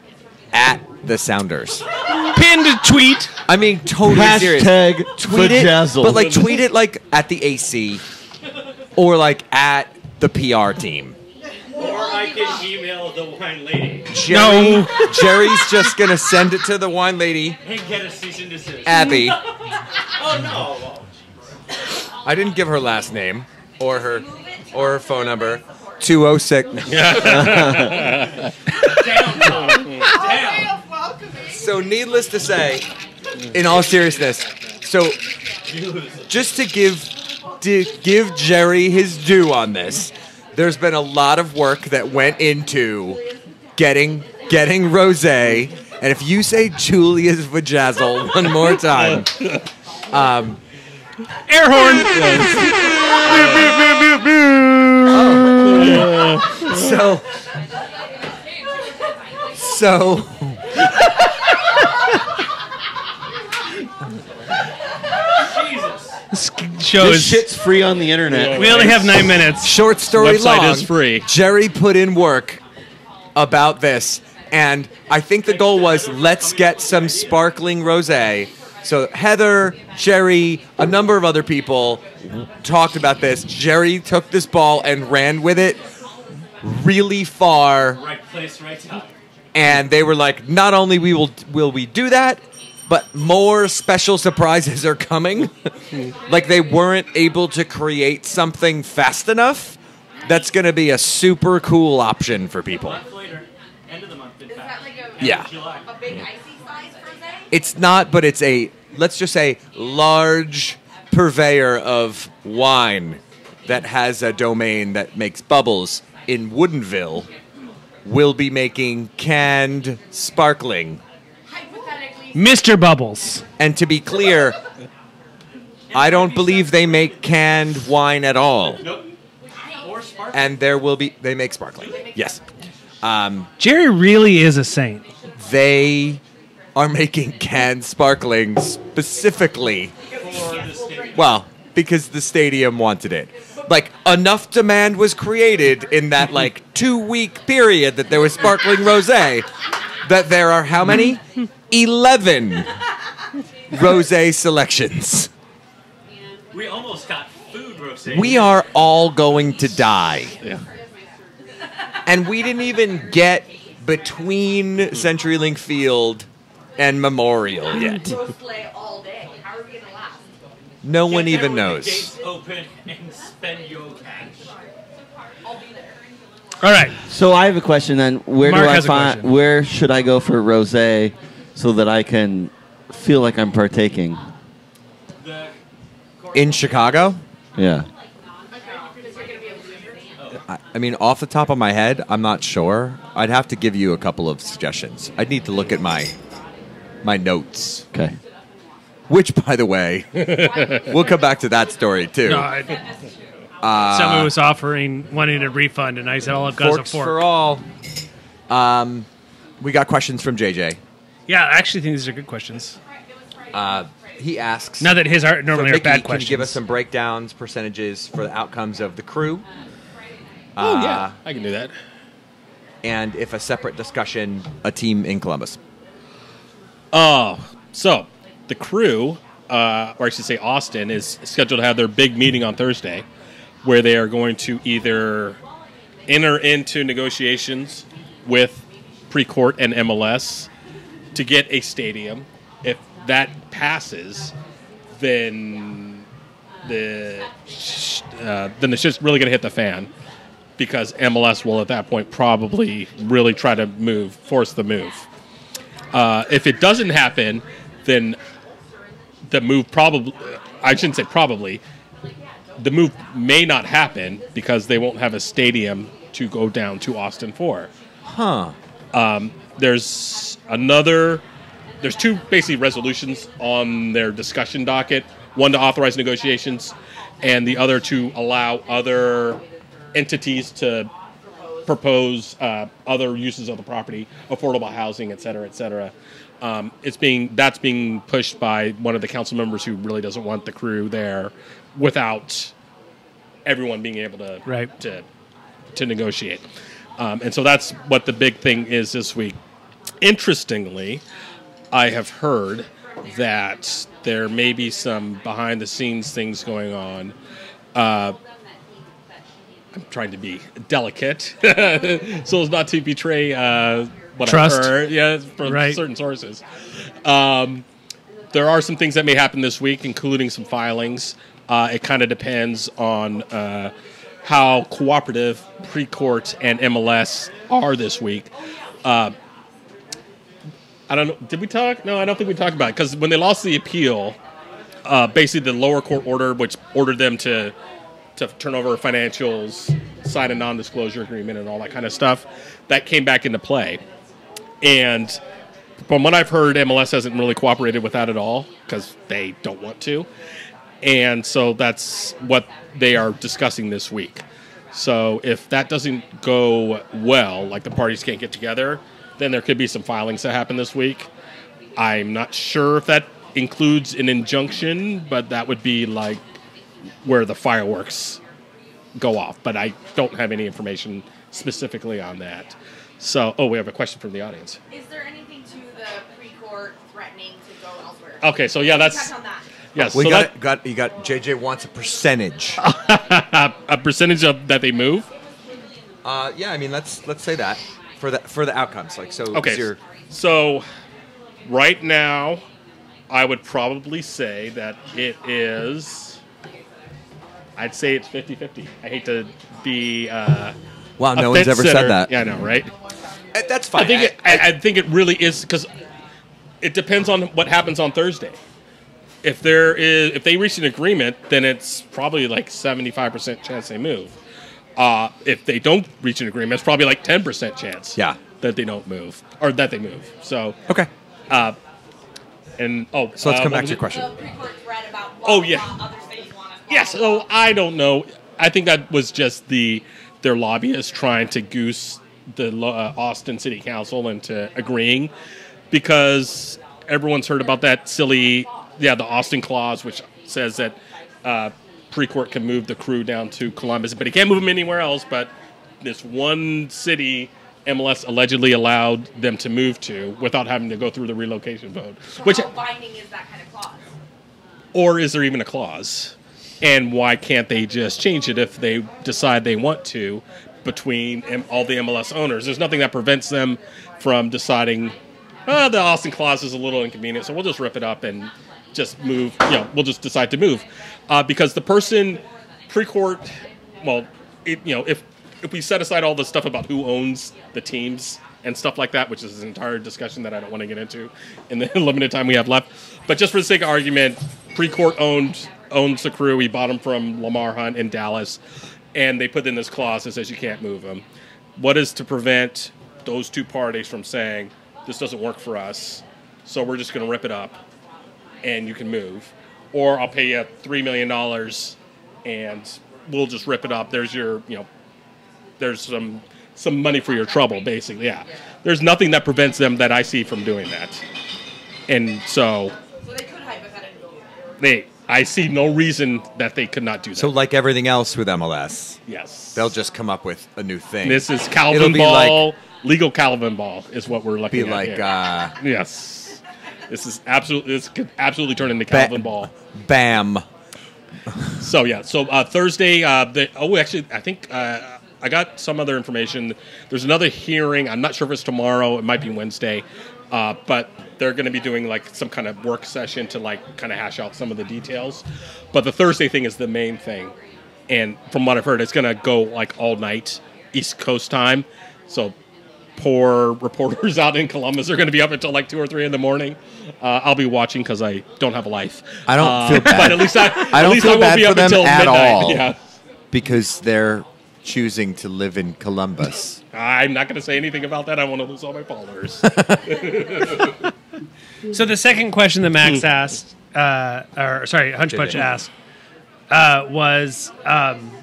at the Sounders. pinned tweet. I mean, totally serious. Hashtag Tweet it, vajazzle. but like tweet it like at the AC or like at the PR team. Or I can email the wine lady Jerry's just gonna send it to the wine lady, and get a cease and desist. Abby. Oh no! I didn't give her last name or her phone number. 206. Damn. So needless to say, in all seriousness, so just to give Jerry his due on this, there's been a lot of work that went into getting rosé, and if you say Julia's Vajazzle one more time, Air horn. So This show This is. shit's free on the internet. We only have 9 minutes. short story Website long, is free. Jerry put in work about this, and I think the goal was let's get some sparkling rosé. So Heather, Jerry, a number of other people talked about this. Jerry took this ball and ran with it really far, Right place, right time. and they were like, not only will we do that, but more special surprises are coming. Like they weren't able to create something fast enough. That's going to be a super cool option for people. A month later, end of the month, in Is that fact. like Yeah. July. a big icy size rosé? It's not, but it's a, let's just say, large purveyor of wine that has a domain that makes bubbles in Woodinville will be making canned sparkling. Hypothetically, Mr. Bubbles. And to be clear, I don't believe they make canned wine at all. Nope. Or sparkling. And they make sparkling. Yes. Jerry really is a saint. They are making canned sparkling specifically. For the stadium. Well, because the stadium wanted it. Like, enough demand was created in that, 2-week period that there was sparkling rosé that there are how many? 11 rosé selections. We almost got food rosé. We are all going to die. Yeah. And we didn't even get between CenturyLink Field and Memorial yet. roast all day. How are we gonna last? No one Get there even when the knows. gates open and spend your cash. I'll be there. All right. So I have a question then. Where Mark do I has a find? question. Where should I go for rosé so that I can feel like I'm partaking? The In Chicago? Yeah. I mean, off the top of my head, I'm not sure. I'd have to give you a couple of suggestions. I'd need to look at my notes. Okay. Which, by the way, we'll come back to that story too. No, someone was wanting a refund, and I said, all I've got is a Forks fork. for all. We got questions from JJ. Yeah, I actually think these are good questions. He asks, Now that his art normally so are bad Mickey, questions. can you give us some breakdowns, percentages for the outcomes of the crew? Oh, yeah. I can do that. And if a separate discussion, a team in Columbus. So the crew, or I should say Austin, is scheduled to have their big meeting on Thursday where they are going to either enter into negotiations with Precourt and MLS to get a stadium. If that passes, then the shit's really going to hit the fan because MLS will at that point probably really try to force the move. If it doesn't happen, then the move I shouldn't say probably, the move may not happen because they won't have a stadium to go down to Austin for. Huh. There's two basically resolutions on their discussion docket. One to authorize negotiations, and the other to allow other entities to propose other uses of the property, affordable housing, et cetera, et cetera. That's being pushed by one of the council members who really doesn't want the crew there without everyone being able to to negotiate. And so that's what the big thing is this week. Interestingly, I have heard that there may be some behind-the-scenes things going on. I'm trying to be delicate, so as not to betray what Trust. I've heard, from certain sources. There are some things that may happen this week, including some filings. It kind of depends on how cooperative Precourt and MLS are this week. I don't know. Did we talk? No, I don't think we talked about it. Because when they lost the appeal, basically the lower court order, which ordered them to turn over financials, sign a non-disclosure agreement, and all that kind of stuff, that came back into play. And from what I've heard, MLS hasn't really cooperated with that at all because they don't want to. And so that's what they are discussing this week. So if that doesn't go well, like the parties can't get together, then there could be some filings that happen this week. I'm not sure if that includes an injunction, but that would be like where the fireworks go off. But I don't have any information specifically on that. So, we have a question from the audience. Is there anything to the Precourt threatening to go elsewhere? Okay, so yeah, that's... Touch on that. Yes, We so got JJ wants a percentage. a percentage of that they move. Yeah, I mean let's say that for the outcomes. Like so. Okay. So right now, I would probably say that it is. I'd say it's 50-50. I hate to be. Wow, no one's ever said that. Yeah, I know, right? That's fine. I think it really is because it depends on what happens on Thursday. If they reach an agreement, then it's probably like 75% chance they move. If they don't reach an agreement, it's probably like 10% chance. Yeah. That they don't move or that they move. So okay. So let's come back to your question. The Precourt threat about other cities want to. Yes. So I don't know. I think that was just their lobbyists trying to goose the Austin City Council into agreeing because everyone's heard about that silly. Yeah, the Austin clause, which says that Precourt can move the crew down to Columbus, but he can't move them anywhere else. But this one city, MLS allegedly allowed them to move to without having to go through the relocation vote. So Which, how binding is that kind of clause? or is there even a clause? And why can't they just change it if they decide they want to between all the MLS owners? There's nothing that prevents them from deciding, the Austin clause is a little inconvenient, so we'll just rip it up and just move, we'll just decide to move. Because the person, Precourt, if we set aside all the stuff about who owns the teams and stuff like that, which is an entire discussion that I don't want to get into in the limited time we have left. But just for the sake of argument, Precourt owns the crew. He bought them from Lamar Hunt in Dallas. And they put in this clause that says you can't move them. What is to prevent those two parties from saying, this doesn't work for us, so we're just going to rip it up and you can move, or I'll pay you $3 million and we'll just rip it up. There's your, there's some money for your trouble, basically. Yeah, there's nothing that prevents them that I see from doing that, and so they could hypothetically. I see no reason that they could not do that. So like everything else with MLS, yes, they'll just come up with a new thing. This is Calvin ball, legal Calvin ball is what we're looking at. Be like, yes. This could absolutely turn into Calvin ball. Bam. So Thursday. Actually, I think I got some other information. There's another hearing. I'm not sure if it's tomorrow. It might be Wednesday. But they're going to be doing like some kind of work session to like kind of hash out some of the details. But the Thursday thing is the main thing, and from what I've heard, it's going to go like all night East Coast time. So poor reporters out in Columbus are going to be up until like 2 or 3 in the morning. I'll be watching because I don't have a life. I don't feel bad. But at least I don't feel won't bad be for up them until at midnight. all. Yeah. Because they're choosing to live in Columbus. I'm not going to say anything about that. I want to lose all my followers. So the second question that Max asked, Hunch Punch asked, was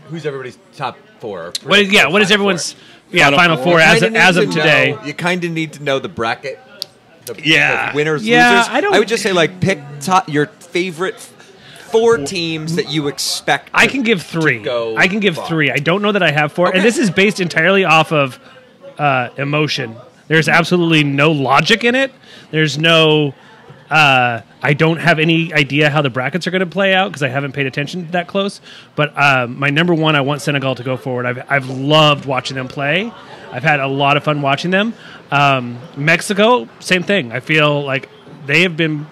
who's everybody's top 4? What is everyone's final four as of today? You kind of need to know the bracket. The winners, losers. I would just say like pick your favorite 4 teams that you expect. I can give 3. I can give 3. I don't know that I have 4, and this is based entirely off of emotion. There's absolutely no logic in it. There's no. I don't have any idea how the brackets are going to play out because I haven't paid attention that close. But my number one, I want Senegal to go forward. I've loved watching them play. I've had a lot of fun watching them. Mexico, same thing. I feel like they have been.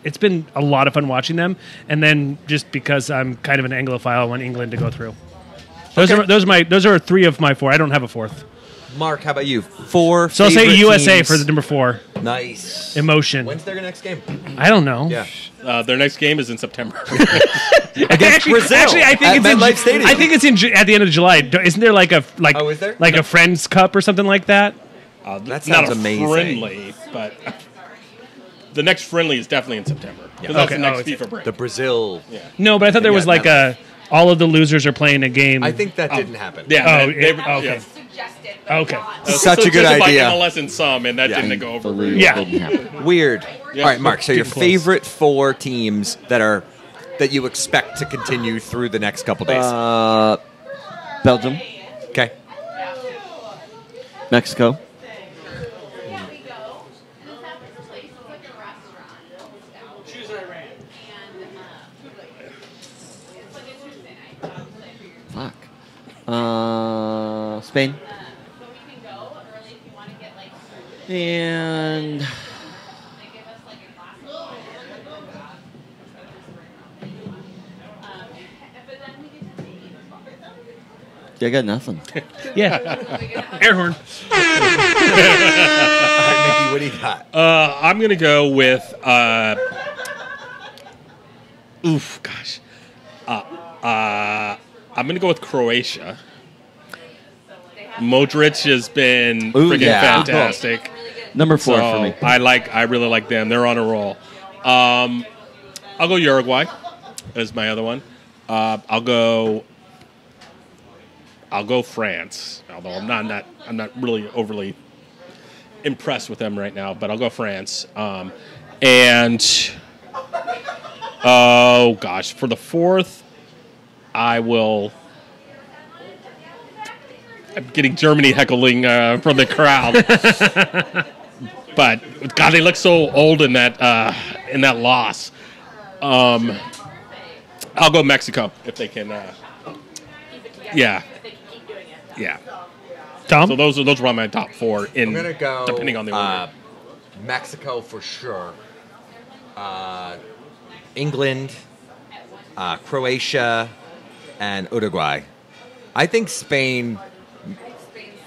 It's been a lot of fun watching them. And then just because I'm kind of an Anglophile, I want England to go through. Those are three of my four. I don't have a fourth. Mark, how about you? 4 So I'll say favorite USA teams. for the number 4. Nice. Emotion. When's their next game? I don't know. Yeah. Their next game is in September. Against Brazil. Actually, I think at it's in. MetLife Stadium. I think it's at the end of July. Isn't there like a Oh, is there? like a Friends Cup or something like that? That not sounds a amazing. friendly, but the next friendly is definitely in September. Because Yeah. that's the next Okay. FIFA break. The Brazil. No, but I thought there was Yeah, like MetLife. all of the losers are playing a game. I think that didn't happen. Yeah. Oh, they- okay. yeah. Suggested, but Okay. not. Such a good Suggested by idea. MLS in some, and that Yeah. didn't go over. Believe Yeah. it didn't happen. Weird. Yeah. All right, Mark. So your Getting close. favorite 4 teams that you expect to continue through the next couple days. Belgium, Okay. Mexico, fuck, Spain, and I got nothing. yeah. Air horn. All right, Mickey, what do you got? I'm going to go with. I'm going to go with Croatia. Modric has been Ooh, freaking yeah. fantastic. Number 4 So for me. I really like them. They're on a roll. I'll go Uruguay as my other one. I'll go France. Although I'm not really overly impressed with them right now, but I'll go France. And oh gosh, for the 4th, I'm getting Germany heckling from the crowd. But God, they look so old in that loss. I'll go Mexico if they can. Yeah. Tom. So those are my top 4. I'm gonna go. Depending on the order. Mexico for sure. England, Croatia, and Uruguay. I think Spain.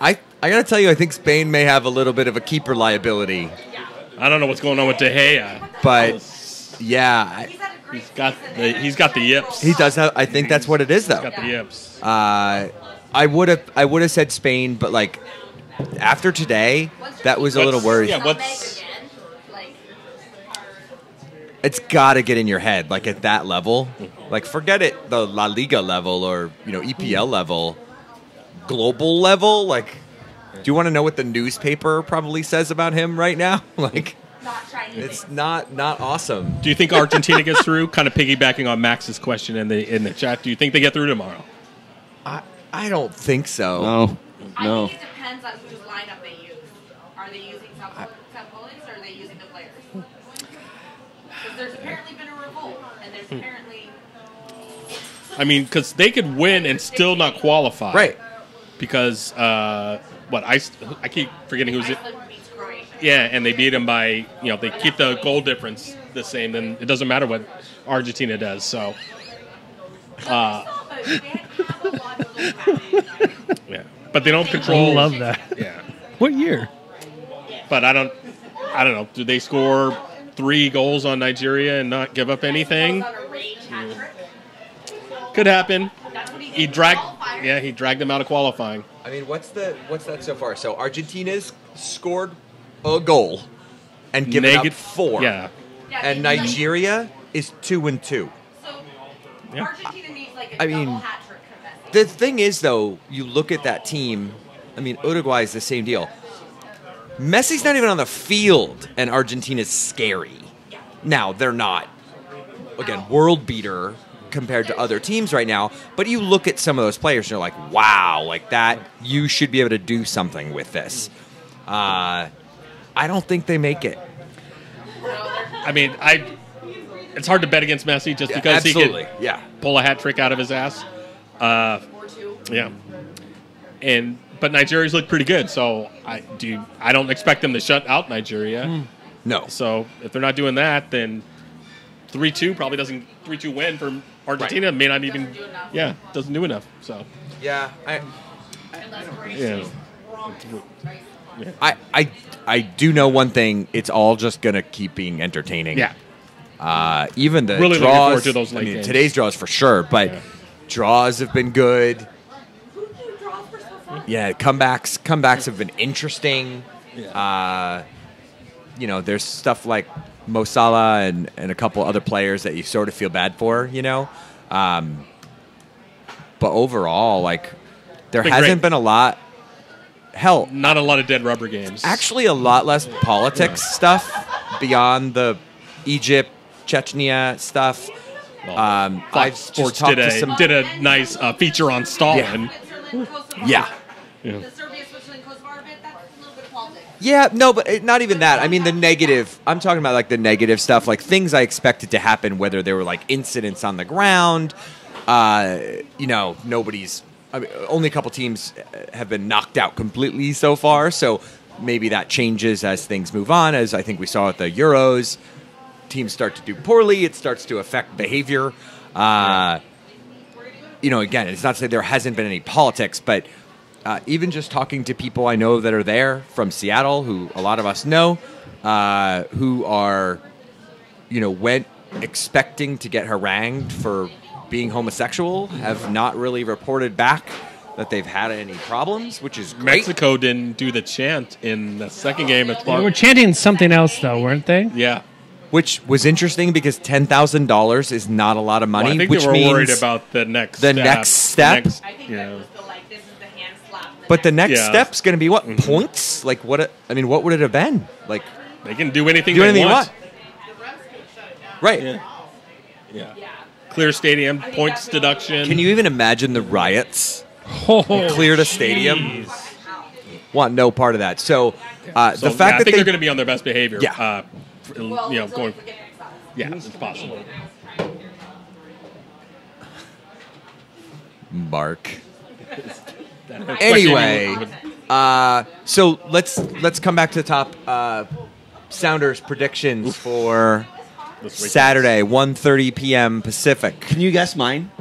I gotta tell you, I think Spain may have a little bit of a keeper liability. I don't know what's going on with De Gea. But yeah, He's got the yips. he does have. I think that's what it is, though. Got the yips. I would have said Spain, but like after today, that was a little worried. Yeah, what's It's got to get in your head, like at that level. Like forget it, the La Liga level or EPL level, global level. Like, do you want to know what the newspaper probably says about him right now? Like, Not trying to it's not awesome. Do you think Argentina gets through? Kind of piggybacking on Max's question in the chat. Do you think they get through tomorrow? I don't think so. No. I No. think it depends on whose lineup they use. Are they using Sapolis or are they using the players? Because there's apparently been a revolt, and there's apparently... I mean, because they could win and still not qualify. Right. Because, I keep forgetting who's it. Iceland beats Croatia. Yeah, and they beat them by, they keep the goal difference the same, then it doesn't matter what Argentina does. So, yeah. But they don't I control. love that. Yeah. What year? But I don't know. Do they score 3 goals on Nigeria and not give up anything? On a rage hat trick. Could happen. That's what he did He in dragged. qualifiers. Yeah, he dragged them out of qualifying. I mean, what's that so far? So Argentina's scored a goal and given up 4. Yeah. Yeah, And they- Nigeria is 2-2. So Yeah. Argentina needs like a I double mean, hat trick from Messi. The thing is, though, you look at that team. I mean, Uruguay is the same deal. Messi's not even on the field, and Argentina's scary. Now, they're not, again, world beater compared to other teams right now, but you look at some of those players and you're like, wow, like that, you should be able to do something with this. I don't think they make it. I mean, it's hard to bet against Messi just because he Absolutely. can pull a hat trick out of his ass. Or two. Yeah. But Nigeria's looked pretty good, so I don't expect them to shut out Nigeria. No. So if they're not doing that, then 3-2 probably doesn't 3-2 win for Argentina may not even Doesn't do enough. doesn't do enough. So Yeah. Unless Grace Yeah. is wrong. I do know one thing. It's all just going to keep being entertaining. Even the Really looking draws. forward to those late games. Today's draws for sure, but draws have been good. Who do draws for so far? Yeah, comebacks have been interesting. There's stuff like Mo Salah and a couple other players that you sort of feel bad for, But overall, there Been hasn't great. been a lot. Hell, not a lot of dead rubber games. actually a lot less politics stuff beyond the Egypt, Chechnya stuff. I've Fox just Sports talked to some. did a nice feature on Stalin. Switzerland, Kosovo. Yeah. The Serbia, Switzerland, Kosovo bit, that's a little bit of politics. Yeah, no, but not even that. I mean, the negative. I'm talking about the negative stuff, things I expected to happen, whether there were incidents on the ground. Nobody's. I mean, only a couple teams have been knocked out completely so far, so maybe that changes as things move on. As I think we saw at the Euros, teams start to do poorly. It starts to affect behavior. Again, it's not to say there hasn't been any politics, but even just talking to people I know that are there from Seattle, who a lot of us know, who are, went expecting to get harangued for being homosexual, have not really reported back that they've had any problems, which is great. Mexico didn't do the chant in the second game. They were chanting something else, though, weren't they? Yeah. Which was interesting because $10,000 is not a lot of money. Well, I think which they were means worried about the next the step. next step. I think that was this is the hand slap. But the next Yeah. step's going to be what? Points? What would it have been? They can do anything Do they anything you want. want. Right. Yeah. Clear stadium, points deduction. Can you even imagine the riots? Oh, Cleared a stadium? Want no part of that. So, So, the fact I that think they're going to be on their best behavior. Yeah. Going. Yeah, it's possible. Mark. Anyway, so let's come back to the top. Sounders predictions for Saturday, 1:30 p.m. Pacific. Can you guess mine?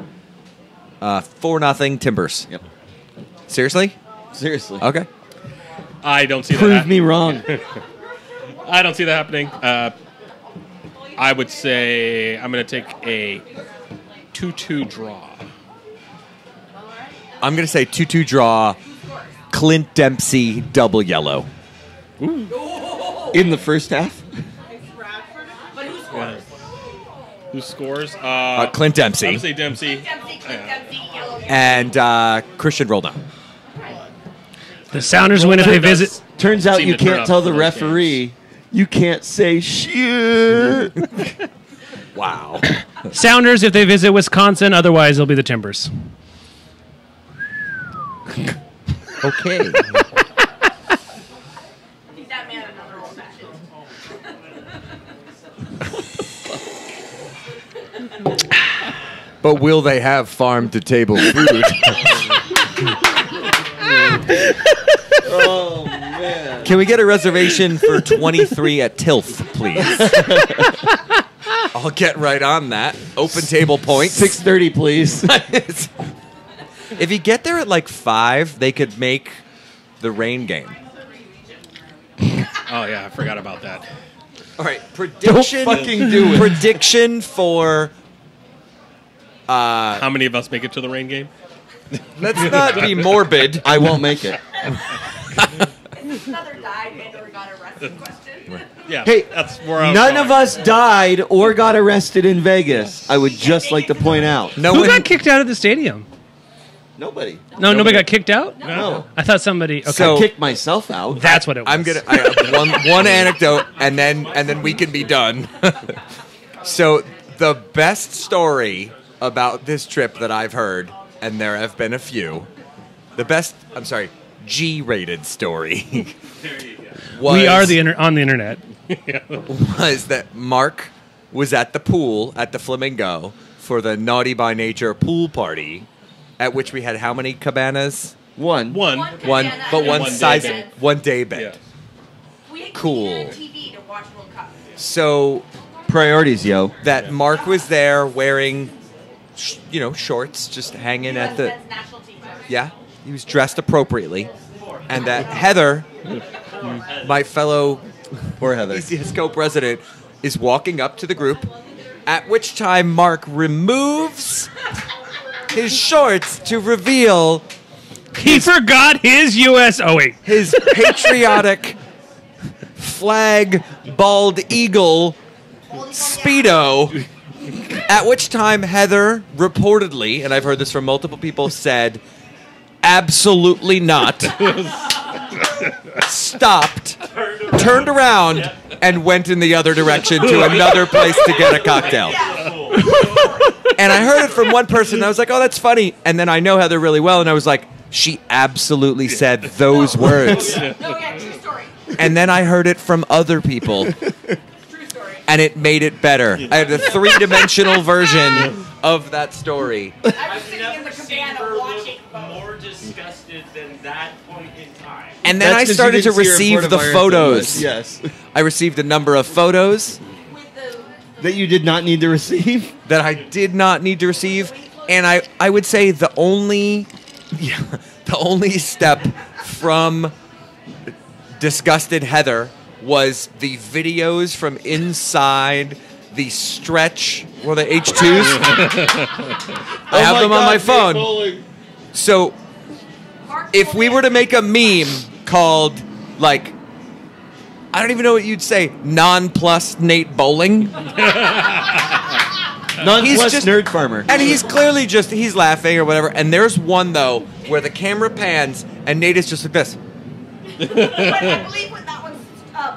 4-0 Timbers. Yep. Seriously? Seriously. Okay. I don't see that. Prove me wrong. I don't see that happening. I would say I'm going to take a 2-2 draw. I'm going to say 2-2 draw. Clint Dempsey double yellow. In the first half? But who scores? Who scores? Clint Dempsey. I would say Dempsey. Dempsey, yellow. And Christian Roldan. The Sounders win if they visit. Turns out Seem you to turn can't up tell the those referee. You can't say shit. Wow. Sounders if they visit Wisconsin. Otherwise, it'll be the Timbers. Okay. I think that man another old fashioned. But will they have farm-to-table food? Oh, man. Can we get a reservation for 23 at Tilth, please? I'll get right on that. Open table points. 6:30, please. If you get there at 5, they could make the rain game. Oh, yeah, I forgot about that. All right, prediction. Don't fucking do it. Prediction for. How many of us make it to the rain game? Let's not be morbid. I won't make it. Another died and or got arrested question. Yeah, Hey, that's where I'm none going. of us died or got arrested in Vegas. I would just like to point out. No Who one. got kicked out of the stadium? Nobody. No, nobody got kicked out? No. I thought somebody. Okay. So- I kicked myself out. That's what it was. I have one anecdote, and then we can be done. So the best story about this trip that I've heard, and there have been a few. The G-rated story We are on the internet. was that Mark was at the pool at the Flamingo for the Naughty by Nature pool party, at which we had how many cabanas? One. One, cabana but and one one size, day bed. one day bed. Yeah. We Cool. needed a TV to watch World Cup. So Priorities, yo. that Mark was there wearing, shorts, just hanging at the. Men's national team. Yeah, he was dressed appropriately, and that Heather, my fellow Poor Heather. ECS co-president, is walking up to the group, at which time Mark removes his shorts to reveal He forgot his U.S. Oh, wait. his patriotic flag bald eagle Speedo, at which time Heather reportedly, and I've heard this from multiple people, said, absolutely not, stopped, turned around, and went in the other direction to another place to get a cocktail. And I heard it from one person, and I was like, oh, that's funny. And then I know Heather really well, and I was like, she absolutely said those words. No, yeah, true story. And then I heard it from other people, True story. and it made it better. I had a three-dimensional version of that story. I was I've sitting in never the seen cabana her watching. look more disgusted than that point in time. And then I started to receive the photos. Yes. I received a number of photos With the That you did not need to receive. that I did not need to receive, and I would say the only step from disgusted Heather was the videos from inside the stretch, the H2s. I have them on my phone. So if we were to make a meme called, like, I don't even know what you'd say, non-plus Nate Bowling. Non-plus just- nerd farmer. And he's clearly he's laughing or whatever. And there's one, though, where the camera pans and Nate is just like this. I believe when that one's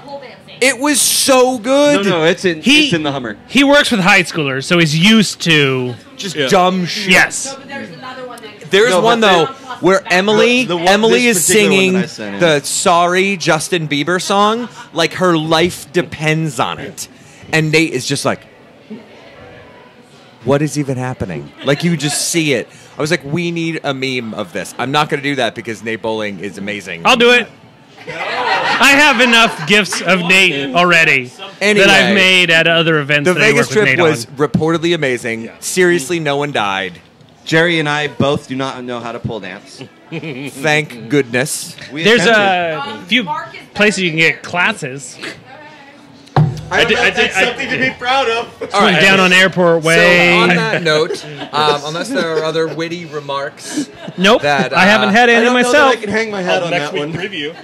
pole dancing. It was so good. No, it's in the Hummer. He works with high schoolers, so he's used to. Just dumb shit. Yes. No, but there's another one that. There's No, one, but though, where Emily is this particular one singing that I sent in. the Sorry Justin Bieber song like her life depends on it. And Nate is just like, what is even happening? Like, you just see it. I was like, we need a meme of this. I'm not going to do that because Nate Bowling is amazing. I'll do it. I have enough gifts of Nate already Anyway, that I've made at other events. the that I Vegas work with trip Nate was on. reportedly amazing. Seriously, no one died. Jerry and I both do not know how to pole dance. Thank goodness. We There's attempted. a few places you can get classes. I did- that's something to be proud of. All right. Down on Airport So Way. on that note, unless there are other witty remarks, Nope, that, I haven't had I any don't know that myself. I can hang my hat on Next that week one. preview.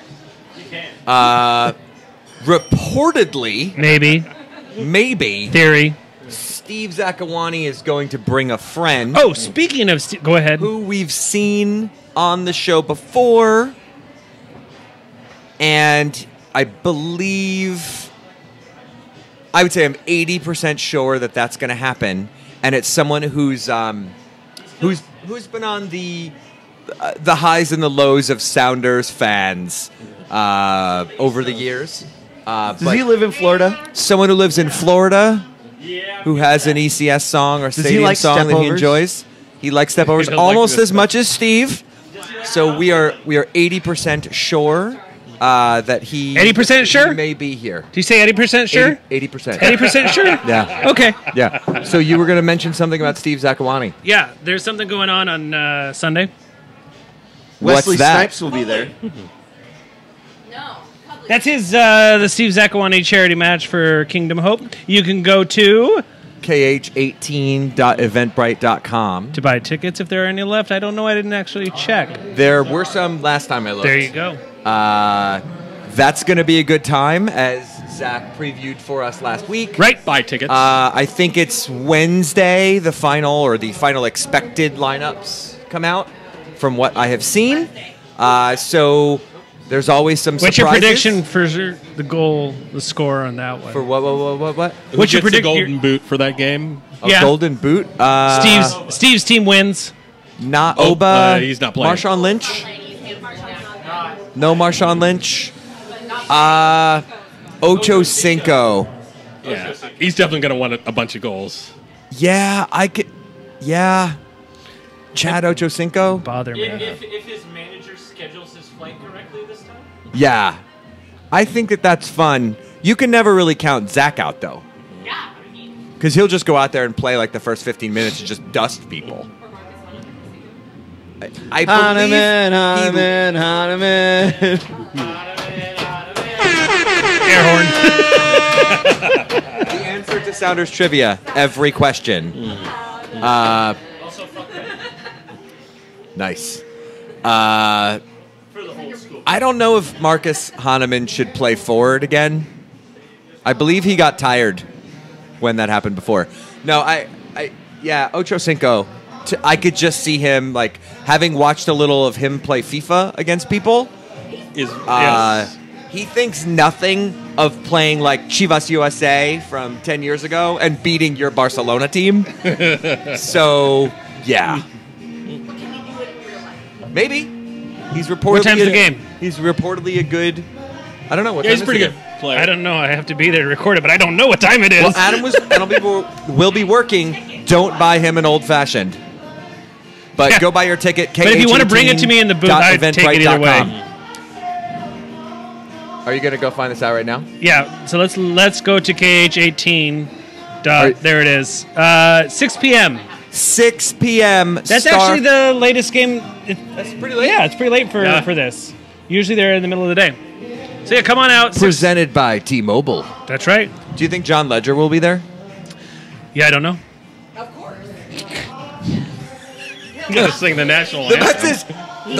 reportedly, Maybe. maybe, Theory. Steve Zakawani is going to bring a friend Oh, speaking of... go ahead. who we've seen on the show before, and I believe, I would say I'm 80% sure that that's going to happen, and it's someone who's been on the highs and the lows of Sounders fans over the years. Does he live in Florida? Someone who lives in Florida, who has an ECS song or he stadium like song that he stepovers? enjoys. He likes stepovers He almost like as much as Steve. So we are 80% sure that he 80% sure? he may be here. Do you say 80% sure? 80%. 80% sure? Yeah. Okay. Yeah. So you were going to mention something about Steve Zakawani. Yeah, there's something going on Sunday. Wesley What's that? Snipes will be there. No. Public. That's his the Steve Zakawani charity match for Kingdom Hope. You can go to KH18.eventbrite.com. buy tickets if there are any left. I don't know. I didn't actually check. There were some last time I looked. There you go. That's going to be a good time, as Zach previewed for us last week. Right. Buy tickets. I think it's Wednesday, the final expected lineups come out from what I have seen. So there's always some What's your surprises. prediction for the goal, the score on that one? For what? Who what's your gets the predict- golden boot for that game? A Yeah. golden boot? Steve's team wins. Not Oba. he's not playing. Marshawn Lynch? No Marshawn Lynch. Ocho Cinco. Yeah, he's definitely going to want a bunch of goals. Yeah, I could. Yeah. Chad Ocho Cinco. Bother me. If his manager schedules his flight correctly this time. Yeah. I think that's fun. You can never really count Zach out, though. Yeah. Because he'll just go out there and play like the first 15 minutes and just dust people. I believe Hahnemann. Air horn. the answer to Sounders Trivia, every question. Also, fuck that. Nice. For the whole school. I don't know if Marcus Hahnemann should play forward again. I believe he got tired when that happened before. No, Ocho Cinco. I could just see him, like, having watched a little of him play FIFA against people. Yes. He thinks nothing of playing like Chivas USA from 10 years ago and beating your Barcelona team. So, yeah. Maybe. He's reportedly What time's the game? He's reportedly a good. I don't know what. Yeah, time he's is pretty it? good player. I don't know. I have to be there to record it, but I don't know what time it is. Well, Adam will be working. Don't buy him an old fashioned. But Yeah. go buy your ticket. But if you want to bring it to me in the booth, I'd take it either way. Are you going to go find this out right now? Yeah, so let's go to KH18. There it is. 6 p.m. 6 p.m. That's actually the latest game. That's pretty late. Yeah, it's pretty late for this. Usually they're in the middle of the day. So yeah, come on out. Presented by T-Mobile. That's right. Do you think John Ledger will be there? Yeah, I don't know. Of course. You got to sing the national anthem. That's his.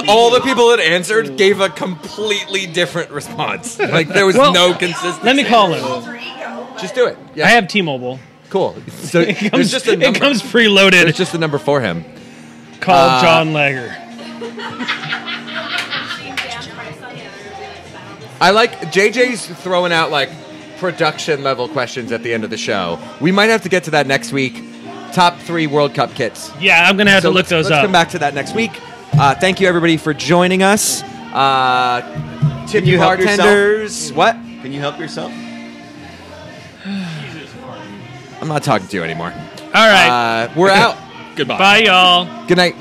All the people that answered gave a completely different response. Like there was no consistency. Let me call him. Alter ego. Just do it. Yeah. I have T-Mobile. Cool. So It there's comes, just a number. it comes preloaded. There's just a number for him. Call John Lager. I like JJ's throwing out like production level questions at the end of the show. We might have to get to that next week. Top 3 World Cup kits. Yeah, I'm gonna have to look those let's up. come back to that next week. Thank you everybody for joining us. Tip you help bartenders. What? Can you help yourself? I'm not talking to you anymore. All right. We're out. Goodbye. Bye, y'all. Good night.